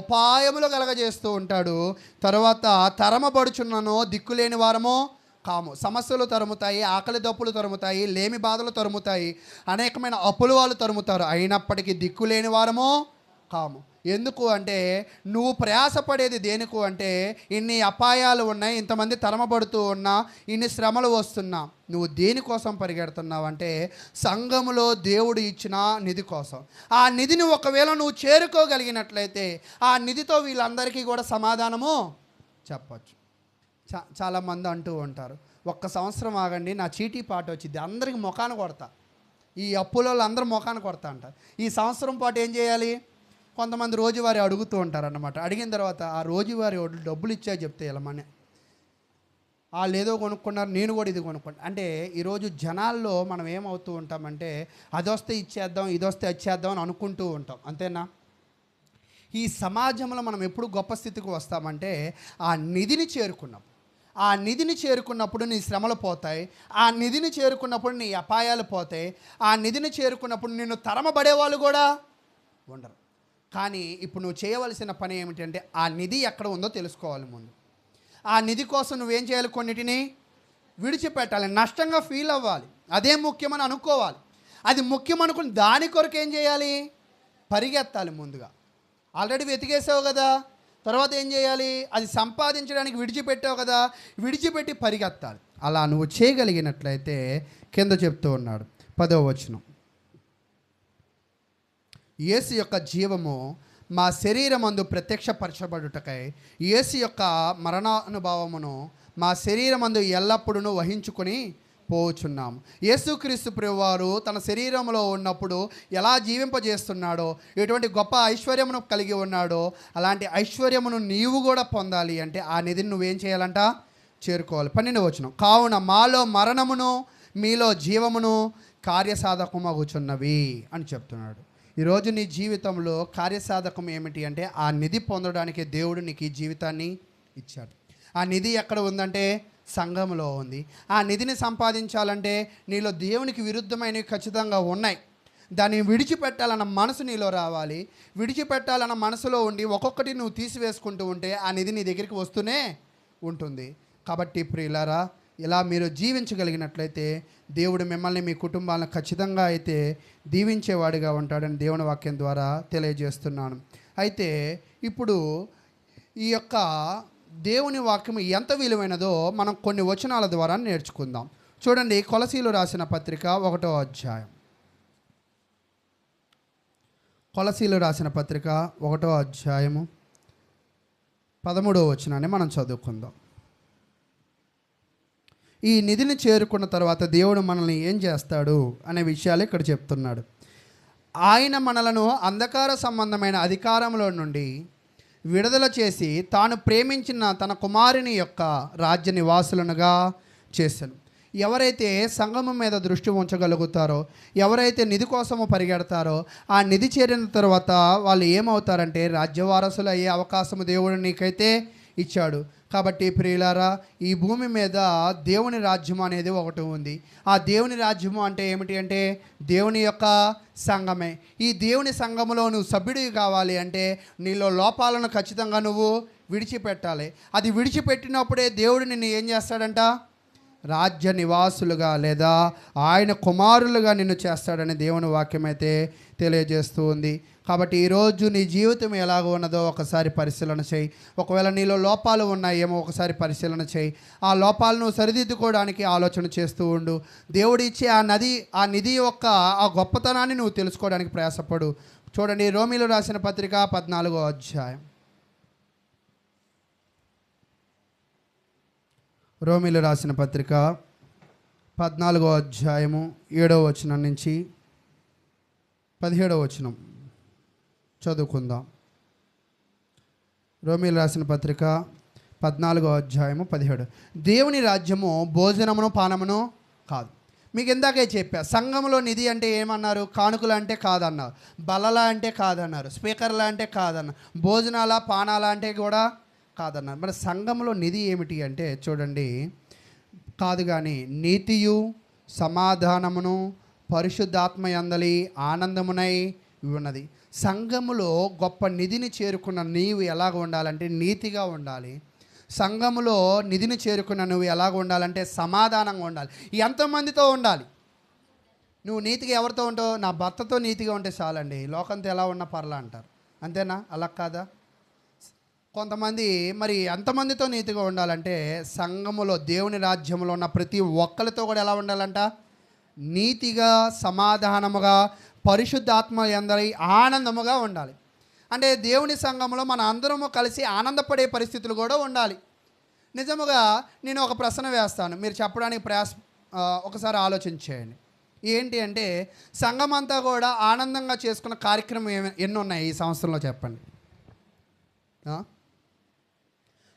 ఉపాయములు కలగజేస్తూ ఉంటాడు. తర్వాత తరమబడుచున్నను దిక్కులేని వారము కాము, సమస్యలు తరుముతాయి, ఆకలి దప్పులు తరుముతాయి, లేమి బాధలు తరుముతాయి, అనేకమైన అప్పులు వాళ్ళు తరుముతారు, అయినప్పటికీ దిక్కులేని వారము కాము. ఎందుకు అంటే నువ్వు ప్రయాసపడేది దేనికు అంటే, ఇన్ని అపాయాలు ఉన్నాయి, ఇంతమంది తరమబడుతూ ఉన్నా, ఇన్ని శ్రమలు వస్తున్నా, నువ్వు దేనికోసం పరిగెడుతున్నావు అంటే సంఘములో దేవుడు ఇచ్చిన నిధి కోసం. ఆ నిధిని ఒకవేళ నువ్వు చేరుకోగలిగినట్లయితే ఆ నిధితో వీళ్ళందరికీ కూడా సమాధానము చెప్పచ్చు. చాలామంది అంటూ ఉంటారు, 1 సంవత్సరం ఆగండి, నా చీటీ పాట వచ్చింది, అందరికి ముఖాన్ని కొడతా, ఈ అప్పులో అందరూ ముఖాన్ని కొడతా అంటారు. ఈ సంవత్సరం పాటు ఏం చేయాలి? కొంతమంది రోజువారీ అడుగుతూ ఉంటారు అన్నమాట. అడిగిన తర్వాత ఆ రోజువారీ డబ్బులు ఇచ్చా చెప్తే వెళ్ళమని, వాళ్ళు ఏదో కొనుక్కున్నారు, నేను కూడా ఇది కొనుక్కుంటా అంటే, ఈరోజు జనాల్లో మనం ఏమవుతూ ఉంటామంటే, అదొస్తే ఇచ్చేద్దాం, ఇదొస్తే ఇచ్చేద్దాం అని అనుకుంటూ ఉంటాం. అంతేనా? ఈ సమాజంలో మనం ఎప్పుడు గొప్ప స్థితికి వస్తామంటే ఆ నిధిని చేరుకున్నప్పుడు. ఆ నిధిని చేరుకున్నప్పుడు నీ శ్రమలు పోతాయి, ఆ నిధిని చేరుకున్నప్పుడు నీ అపాయాలు పోతాయి, ఆ నిధిని చేరుకున్నప్పుడు నిన్ను తరమబడే వాళ్ళు కూడా ఉండరు. కానీ ఇప్పుడు నువ్వు చేయవలసిన పని ఏమిటంటే ఆ నిధి ఎక్కడ ఉందో తెలుసుకోవాలి ముందు. ఆ నిధి కోసం నువ్వేం చేయాలి? కొన్నిటిని విడిచిపెట్టాలి, నష్టంగా ఫీల్ అవ్వాలి, అదే ముఖ్యమని అనుకోవాలి. అది ముఖ్యం అనుకుని దాని కొరకు ఏం చేయాలి? పరిగెత్తాలి ముందుగా. ఆల్రెడీ వెతికేసావు కదా, తర్వాత ఏం చేయాలి? అది సంపాదించడానికి విడిచిపెట్టావు కదా, విడిచిపెట్టి పరిగెత్తాలి. అలా నువ్వు చేయగలిగినట్లయితే కింద చెప్తూ ఉన్నాడు 10వ వచనం, యేసు యొక్క జీవము మా శరీరమందు ప్రత్యక్షపరచబడుటకై యేసు యొక్క మరణానుభవమును మా శరీరమందు ఎల్లప్పుడూ వహించుకొని పోచున్నాము. యేసుక్రీస్తు ప్రభువారు తన శరీరంలో ఉన్నప్పుడు ఎలా జీవింపజేస్తున్నాడో, ఎటువంటి గొప్ప ఐశ్వర్యమును కలిగి ఉన్నాడో, అలాంటి ఐశ్వర్యమును నీవు కూడా పొందాలి అంటే ఆ నిధిని నువ్వేం చేయాలంట? చేరుకోవాలి. 12వ వచనం, కావున మాలో మరణమును మీలో జీవమును కార్యసాధకమగుచున్నవి అని చెప్తున్నాడు. ఈరోజు నీ జీవితంలో కార్యసాధకం ఏమిటి అంటే ఆ నిధి పొందడానికి దేవుడు నీకు ఈ జీవితాన్ని ఇచ్చాడు. ఆ నిధి ఎక్కడ ఉందంటే సంఘంలో ఉంది. ఆ నిధిని సంపాదించాలంటే నీలో దేవునికి విరుద్ధమైనవి ఖచ్చితంగా ఉన్నాయి. దాన్ని విడిచిపెట్టాలన్న మనసు నీలో రావాలి. విడిచిపెట్టాలన్న మనసులో ఉండి ఒక్కొక్కటి నువ్వు తీసివేసుకుంటూ ఉంటే ఆ నిధి నీ దగ్గరికి వస్తూనే ఉంటుంది. కాబట్టి ప్రియులారా, ఇలా మీరు జీవించగలిగినట్లయితే దేవుడు మిమ్మల్ని మీ కుటుంబాలను ఖచ్చితంగా అయితే దీవించేవాడిగా ఉంటాడని దేవుని వాక్యం ద్వారా తెలియజేస్తున్నాను. అయితే ఇప్పుడు ఈ యొక్క దేవుని వాక్యం ఎంత విలువైనదో మనం కొన్ని వచనాల ద్వారా నేర్చుకుందాం. చూడండి, కొలసీలు రాసిన పత్రిక 1వ అధ్యాయం. కొలసీలు రాసిన పత్రిక 1వ అధ్యాయము 13వ వచనాన్ని మనం చదువుకుందాం. ఈ నిధిని చేరుకున్న తర్వాత దేవుడు మనల్ని ఏం చేస్తాడు అనే విషయాలు ఇక్కడ చెప్తున్నాడు. ఆయన మనలను అంధకార సంబంధమైన అధికారంలో నుండి విడుదల చేసి తాను ప్రేమించిన తన కుమారుని యొక్క రాజ్య నివాసులనుగా చేశాను. ఎవరైతే సంగమం మీద దృష్టి ఉంచగలుగుతారో, ఎవరైతే నిధి కోసము పరిగెడతారో, ఆ నిధి చేరిన తర్వాత వాళ్ళు ఏమవుతారంటే రాజ్యవారసులు అయ్యే అవకాశము దేవుడు నీకైతే ఇచ్చాడు. కాబట్టి ప్రియులారా, ఈ భూమి మీద దేవుని రాజ్యం అనేది ఒకటి ఉంది. ఆ దేవుని రాజ్యము అంటే ఏమిటి అంటే దేవుని యొక్క సంఘమే. ఈ దేవుని సంఘములో నువ్వు సభ్యుడివి కావాలి అంటే నీలో లోపాలను ఖచ్చితంగా నువ్వు విడిచిపెట్టాలి. అది విడిచిపెట్టినప్పుడే దేవుడు నిన్ను ఏం చేస్తాడంట? రాజ్య నివాసులుగా లేదా ఆయన కుమారులుగా నిన్ను చేస్తాడని దేవుని వాక్యం అయితే తెలియజేస్తూ ఉంది. కాబట్టి ఈరోజు నీ జీవితం ఎలాగ ఉన్నదో ఒకసారి పరిశీలన చేయి. ఒకవేళ నీలో లోపాలు ఉన్నాయేమో ఒకసారి పరిశీలన చేయి. ఆ లోపాలను సరిదిద్దుకోవడానికి ఆలోచన చేస్తూ ఉండు. దేవుడు ఇచ్చే ఆ నిధి యొక్క ఆ గొప్పతనాన్ని నువ్వు తెలుసుకోవడానికి ప్రయాసపడు. చూడండి, రోమీలు రాసిన పత్రిక 14వ అధ్యాయం. రోమీలు రాసిన పత్రిక 14వ అధ్యాయము 7వ వచనం నుంచి 17వ వచనం చదువుకుందాం. రోమీలు రాసిన పత్రిక 14వ అధ్యాయము 17. దేవుని రాజ్యము భోజనమును పానమును కాదు. మీకు ఇందాకే చెప్పా, సంఘంలో నిధి అంటే ఏమన్నారు? కానుకలు అంటే కాదన్నారు, బల్లల అంటే కాదన్నారు, స్పీకర్ల అంటే కాదన్నారు, భోజనాల పానాల అంటే కూడా కాదన్నారు. మరి సంఘంలో నిధి ఏమిటి అంటే చూడండి, కాదు కానీ నీతియు సమాధానమును పరిశుద్ధాత్మ యందలి ఆనందమునై ఉన్నది. సంఘములో గొప్ప నిధిని చేరుకున్న నీవు ఎలాగ ఉండాలంటే నీతిగా ఉండాలి. సంఘములో నిధిని చేరుకున్న నువ్వు ఎలాగ ఉండాలంటే సమాధానంగా ఉండాలి. ఎంతమందితో ఉండాలి? నువ్వు నీతిగా ఎవరితో ఉంటావు? నా భర్తతో నీతిగా ఉంటే చాలండి, లోకంతో ఎలా ఉన్నా పర్లా అంటారు. అంతేనా? అలా కాదా? కొంతమంది మరి ఎంతమందితో నీతిగా ఉండాలంటే సంఘములో దేవుని రాజ్యంలో ఉన్న ప్రతి ఒక్కరితో కూడా ఎలా ఉండాలంట? నీతిగా, సమాధానముగా, పరిశుద్ధాత్మ యందలి ఆనందముగా ఉండాలి. అంటే దేవుని సంఘంలో మన అందరము కలిసి ఆనందపడే పరిస్థితులు కూడా ఉండాలి. నిజముగా నేను ఒక ప్రశ్న వేస్తాను, మీరు చెప్పడానికి ఒకసారి ఆలోచించేయండి. ఏంటి అంటే సంఘం అంతా కూడా ఆనందంగా చేసుకున్న కార్యక్రమం ఎన్ని ఉన్నాయి ఈ సంవత్సరంలో చెప్పండి.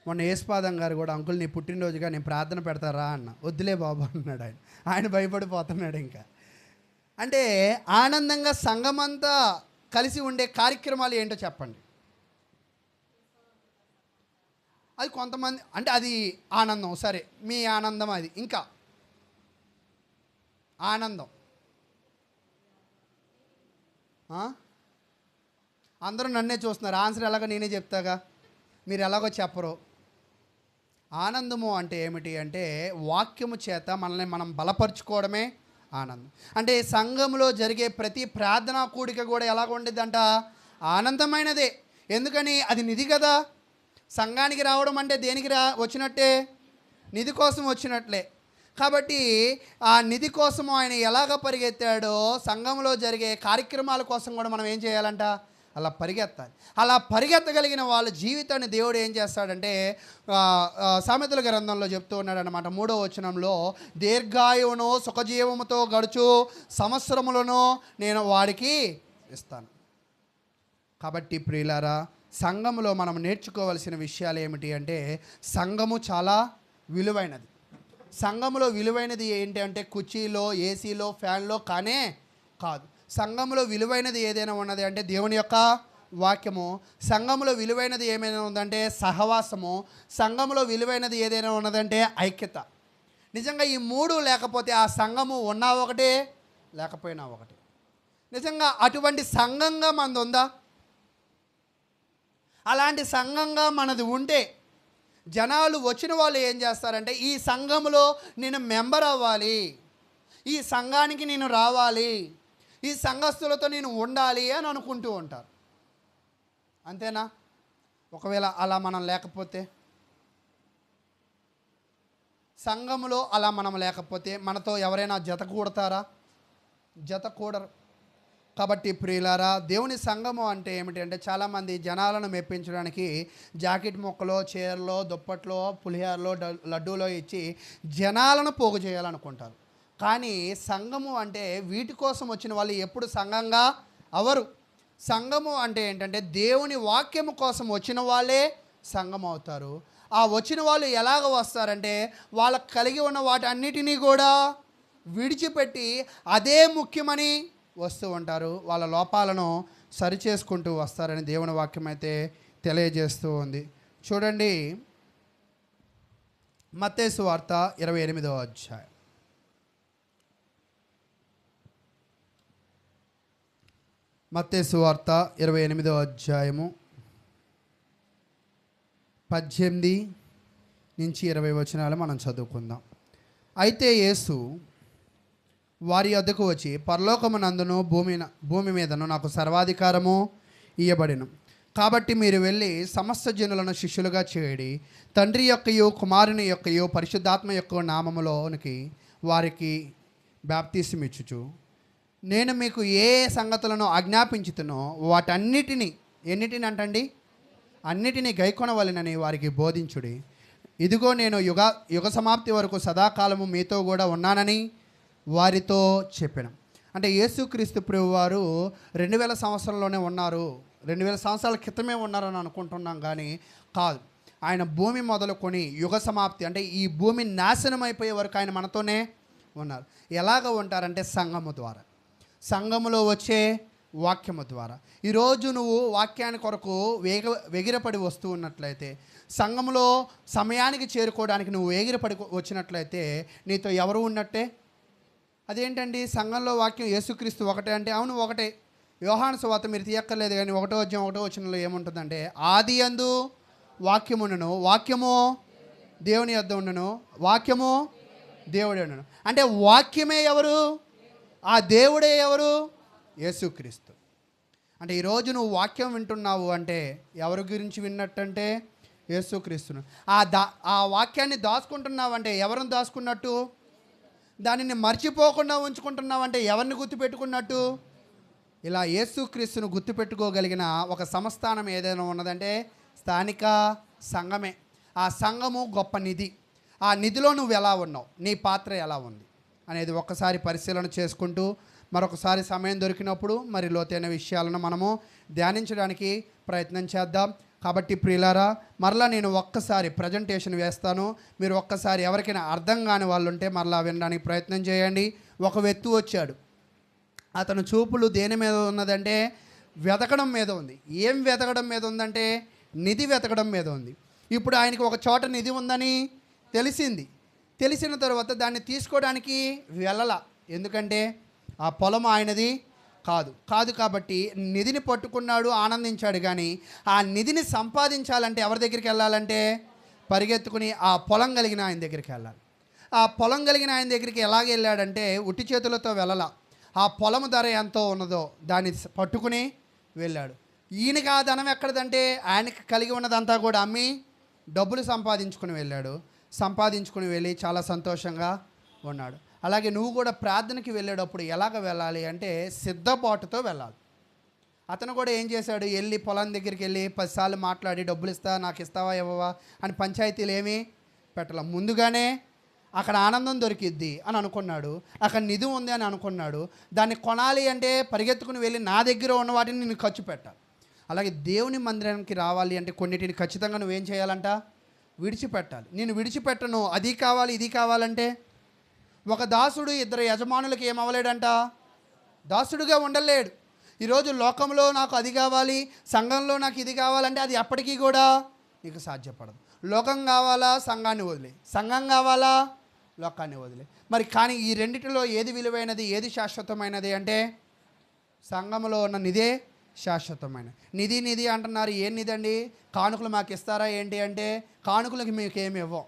మొన్న యేసుపాదం గారు కూడా, అంకుల్ నీ పుట్టినరోజుగా నేను ప్రార్థన పెడతారా అన్న. వద్దులే బాబు అన్నాడు ఆయన భయపడిపోతున్నాడు. ఇంకా అంటే ఆనందంగా సంఘమంతా కలిసి ఉండే కార్యక్రమాలు ఏంటో చెప్పండి. అది కొంతమంది అంటే అది ఆనందం, సరే మీ ఆనందం అది. ఇంకా ఆనందం అందరూ నన్నే చూస్తున్నారు, ఆన్సర్ ఎలాగో నేనే చెప్తాగా, మీరు ఎలాగో చెప్పరు. ఆనందము అంటే ఏమిటి అంటే వాక్యము చేత మనల్ని మనం బలపరుచుకోవడమే ఆనందం. అంటే సంఘంలో జరిగే ప్రతి ప్రార్థనా కూడిక కూడా ఎలాగ ఉండేదంట? ఆనందమైనదే. ఎందుకని? అది నిధి కదా. సంఘానికి రావడం అంటే దేనికి వచ్చినట్టే? నిధి కోసం వచ్చినట్లే. కాబట్టి ఆ నిధి కోసం ఆయన ఎలాగ పరిగెత్తాడో సంఘంలో జరిగే కార్యక్రమాల కోసం కూడా మనం ఏం చేయాలంట? అలా పరిగెత్తాలి. అలా పరిగెత్తగలిగిన వాళ్ళ జీవితాన్ని దేవుడు ఏం చేస్తాడంటే సామెతల గ్రంథంలో చెప్తూ ఉన్నాడు అన్నమాట. 3వ వచనంలో, దీర్ఘాయువును సుఖజీవముతో గడుచు సంవత్సరములను నేను వాడికి ఇస్తాను. కాబట్టి ప్రియులారా, సంఘములో మనం నేర్చుకోవాల్సిన విషయాలు ఏమిటి అంటే సంఘము చాలా విలువైనది. సంఘంలో విలువైనది ఏంటి అంటే కుర్చీలో, ఏసీలో, ఫ్యాన్లో కానే కాదు. సంఘంలో విలువైనది ఏదైనా ఉన్నది అంటే దేవుని యొక్క వాక్యము. సంఘంలో విలువైనది ఏమైనా ఉందంటే సహవాసము. సంఘంలో విలువైనది ఏదైనా ఉన్నదంటే ఐక్యత. నిజంగా ఈ మూడు లేకపోతే ఆ సంఘము ఉన్నా ఒకటే, లేకపోయినా ఒకటే. నిజంగా అటువంటి సంఘంగా మనది ఉందా? అలాంటి సంఘంగా మనది ఉంటే జనాలు వచ్చిన వాళ్ళు ఏం చేస్తారంటే ఈ సంఘంలో నేను మెంబర్ అవ్వాలి, ఈ సంఘానికి నేను రావాలి, ఈ సంఘస్థులతో నేను ఉండాలి అని అనుకుంటూ ఉంటారు. అంతేనా? ఒకవేళ అలా మనం లేకపోతే, సంఘంలో అలా మనం లేకపోతే మనతో ఎవరైనా జత కూడతారా? జత కూడరు. కాబట్టి ప్రియులారా, దేవుని సంఘము అంటే ఏమిటి అంటే చాలామంది జనాలను మెప్పించడానికి జాకెట్ ముక్కలో, చీరలో, దుప్పట్లో, పులిహారలో, లడ్డూలో ఇచ్చి జనాలను పోగు చేయాలనుకుంటారు. కానీ సంఘము అంటే వీటి కోసం వచ్చిన వాళ్ళు ఎప్పుడు సంఘంగా అవరు. సంఘము అంటే ఏంటంటే దేవుని వాక్యము కోసం వచ్చిన వాళ్ళే సంఘం అవుతారు. ఆ వచ్చిన వాళ్ళు ఎలాగ వస్తారంటే వాళ్ళకు కలిగి ఉన్న వాటి అన్నిటినీ కూడా విడిచిపెట్టి అదే ముఖ్యమని వస్తూ ఉంటారు. వాళ్ళ లోపాలను సరిచేసుకుంటూ వస్తారని దేవుని వాక్యం అయితే తెలియజేస్తూ ఉంది. చూడండి, మత్తయి సువార్త 28వ అధ్యాయం. మత్తయి సువార్త 28వ అధ్యాయము 18 నుంచి 20 వచనాలు మనం చదువుకుందాం. అయితే యేసు వారి వద్దకు వచ్చి, పరలోకమునందును భూమి మీదను నాకు సర్వాధికారము ఇయ్యబడిను. కాబట్టి మీరు వెళ్ళి సమస్త జనులను శిష్యులుగా చేయడి, తండ్రి యొక్కయు కుమారుని యొక్కయు పరిశుద్ధాత్మ యొక్క నామములోనికి వారికి బాప్తిసమిచ్చుచు నేను మీకు ఏ సంగతులను ఆజ్ఞాపించుతునో ఎన్నిటిని అంటండి, అన్నిటినీ గైకొనవలెనని వారికి బోధించుడి. ఇదిగో నేను యుగ సమాప్తి వరకు సదాకాలము మీతో కూడా ఉన్నానని వారితో చెప్పాను. అంటే యేసుక్రీస్తు ప్రభువారు 2000 సంవత్సరంలోనే ఉన్నారు, 2000 సంవత్సరాల క్రితమే ఉన్నారని అనుకుంటున్నాం. కానీ కాదు, ఆయన భూమి మొదలుకొని యుగ సమాప్తి అంటే ఈ భూమి నాశనం అయిపోయే వరకు ఆయన మనతోనే ఉన్నారు. ఎలాగ ఉంటారంటే సంఘము ద్వారా, సంఘములో వచ్చే వాక్యము ద్వారా. ఈరోజు నువ్వు వాక్యాన్ని కొరకు వెగిరపడి వస్తూ ఉన్నట్లయితే, సంఘంలో సమయానికి చేరుకోవడానికి నువ్వు వేగిరపడి వచ్చినట్లయితే నీతో ఎవరు ఉన్నట్టే? అదేంటండి సంఘంలో వాక్యం యేసుక్రీస్తు ఒకటే అంటే, అవును ఒకటే. యోహాను సువార్త మీరు తీయక్కర్లేదు కానీ 1వ అధ్యాయం 1వ వచనంలో ఏముంటుందంటే, ఆది యందు వాక్యముండును, వాక్యము దేవుని యొద్ద ఉండును, వాక్యము దేవుడే ఉండును. అంటే వాక్యమే ఎవరు? ఆ దేవుడే ఎవరు? యేసుక్రీస్తు. అంటే ఈరోజు నువ్వు వాక్యం వింటున్నావు అంటే ఎవరి గురించి విన్నట్టంటే యేసుక్రీస్తును. ఆ వాక్యాన్ని దాచుకుంటున్నావు అంటే ఎవరిని దాచుకున్నట్టు? దానిని మర్చిపోకుండా ఉంచుకుంటున్నావంటే ఎవరిని గుర్తుపెట్టుకున్నట్టు? ఇలా యేసుక్రీస్తును గుర్తుపెట్టుకోగలిగిన ఒక సంస్థానం ఏదైనా ఉన్నదంటే స్థానిక సంఘమే. ఆ సంఘము గొప్ప నిధి. ఆ నిధిలో నువ్వు ఎలా ఉన్నావు, నీ పాత్ర ఎలా ఉంది అనేది ఒక్కసారి పరిశీలన చేసుకుంటూ మరొకసారి సమయం దొరికినప్పుడు మరి లోతైన విషయాలను మనము ధ్యానించడానికి ప్రయత్నం చేద్దాం. కాబట్టి ప్రియులారా, మరలా నేను ఒక్కసారి ప్రజెంటేషన్ వేస్తాను. మీరు ఒక్కసారి ఎవరికైనా అర్థం కాని వాళ్ళు ఉంటే మరలా వినడానికి ప్రయత్నం చేయండి. ఒక వ్యక్తి వచ్చాడు. అతను చూపులు దేని మీద ఉన్నదంటే వెతకడం మీద ఉంది. ఏం వెతకడం మీద ఉందంటే నిధి వెతకడం మీద ఉంది. ఇప్పుడు ఆయనకి ఒక చోట నిధి ఉందని తెలిసిన తర్వాత దాన్ని తీసుకోవడానికి వెళ్ళలా. ఎందుకంటే ఆ పొలం ఆయనది కాదు కాబట్టి నిధిని పట్టుకున్నాడు, ఆనందించాడు. కానీ ఆ నిధిని సంపాదించాలంటే ఎవరి దగ్గరికి వెళ్ళాలంటే పరిగెత్తుకుని ఆ పొలం కలిగిన ఆయన దగ్గరికి వెళ్ళాలి. ఆ పొలం కలిగిన ఆయన దగ్గరికి ఎలాగ వెళ్ళాడంటే ఉట్టి చేతులతో వెళ్ళాల. ఆ పొలం ధర ఎంతో ఉన్నదో దాన్ని పట్టుకుని వెళ్ళాడు. ఈయనకి ఆ ధనం ఎక్కడదంటే ఆయనకి కలిగి ఉన్నదంతా కూడా అమ్మి డబ్బులు సంపాదించుకుని వెళ్ళాడు. సంపాదించుకుని వెళ్ళి చాలా సంతోషంగా ఉన్నాడు. అలాగే నువ్వు కూడా ప్రార్థనకి వెళ్ళేటప్పుడు ఎలాగ వెళ్ళాలి అంటే సిద్ధపాటుతో వెళ్ళాలి. అతను కూడా ఏం చేశాడు, వెళ్ళి పొలం దగ్గరికి వెళ్ళి 10 సార్లు మాట్లాడి డబ్బులు నాకు ఇస్తావా ఇవ్వవా అని పంచాయతీలు ఏమీ పెట్టాల. ముందుగానే అక్కడ ఆనందం దొరికిద్ది అని అనుకున్నాడు, అక్కడ నిధి ఉంది అని అనుకున్నాడు. దాన్ని కొనాలి అంటే పరిగెత్తుకుని వెళ్ళి నా దగ్గర ఉన్న వాటిని నేను ఖర్చు పెట్టాలి. అలాగే దేవుని మందిరానికి రావాలి అంటే కొన్నిటిని ఖచ్చితంగా నువ్వేం చేయాలంట, విడిచిపెట్టాలి. నేను విడిచిపెట్టను, అది కావాలి ఇది కావాలంటే. ఒక దాసుడు ఇద్దరు యజమానులకి ఏమవ్వలేడంట, దాసుడుగా ఉండలేడు. ఈరోజు లోకంలో నాకు అది కావాలి, సంఘంలో నాకు ఇది కావాలంటే అది ఎప్పటికీ కూడా నీకు సాధ్యపడదు. లోకం కావాలా, సంఘాన్ని వదిలే. సంఘం కావాలా, లోకాన్ని వదిలే. మరి కానీ ఈ రెండిటిలో ఏది విలువైనది, ఏది శాశ్వతమైనది అంటే సంఘంలో ఉన్న నిధే శాశ్వతమైన నిధి. నిధి అంటున్నారు, ఏం నిధి అండి? కానుకలు మాకు ఇస్తారా ఏంటి అంటే, కానుకలకి మీకు ఏమి ఇవ్వం.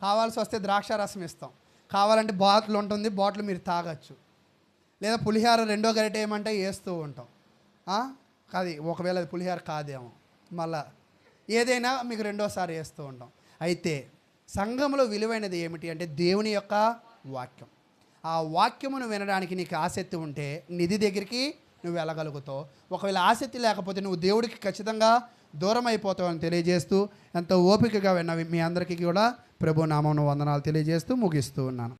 కావాల్సి వస్తే ద్రాక్ష రసం ఇస్తాం, కావాలంటే బాటిల్ ఉంటుంది, బాటిల్ మీరు తాగొచ్చు, లేదా పులిహార రెండో గరిట ఏమంటే వేస్తూ ఉంటాం. అది ఒకవేళ అది పులిహార కాదేమో, మళ్ళా ఏదైనా మీకు రెండోసారి వేస్తూ ఉంటాం. అయితే సంఘంలో విలువైనది ఏమిటి అంటే దేవుని యొక్క వాక్యం. ఆ వాక్యమును వినడానికి నీకు ఆసక్తి ఉంటే నిధి దగ్గరికి నువ్వు వెళ్ళగలుగుతావు. ఒకవేళ ఆసక్తి లేకపోతే నువ్వు దేవుడికి ఖచ్చితంగా దూరం అయిపోతావు అని తెలియజేస్తూ, ఎంతో ఓపికగా విన్న మీ అందరికీ కూడా ప్రభు నామమున వందనాలు తెలియజేస్తూ ముగిస్తూ ఉన్నాను.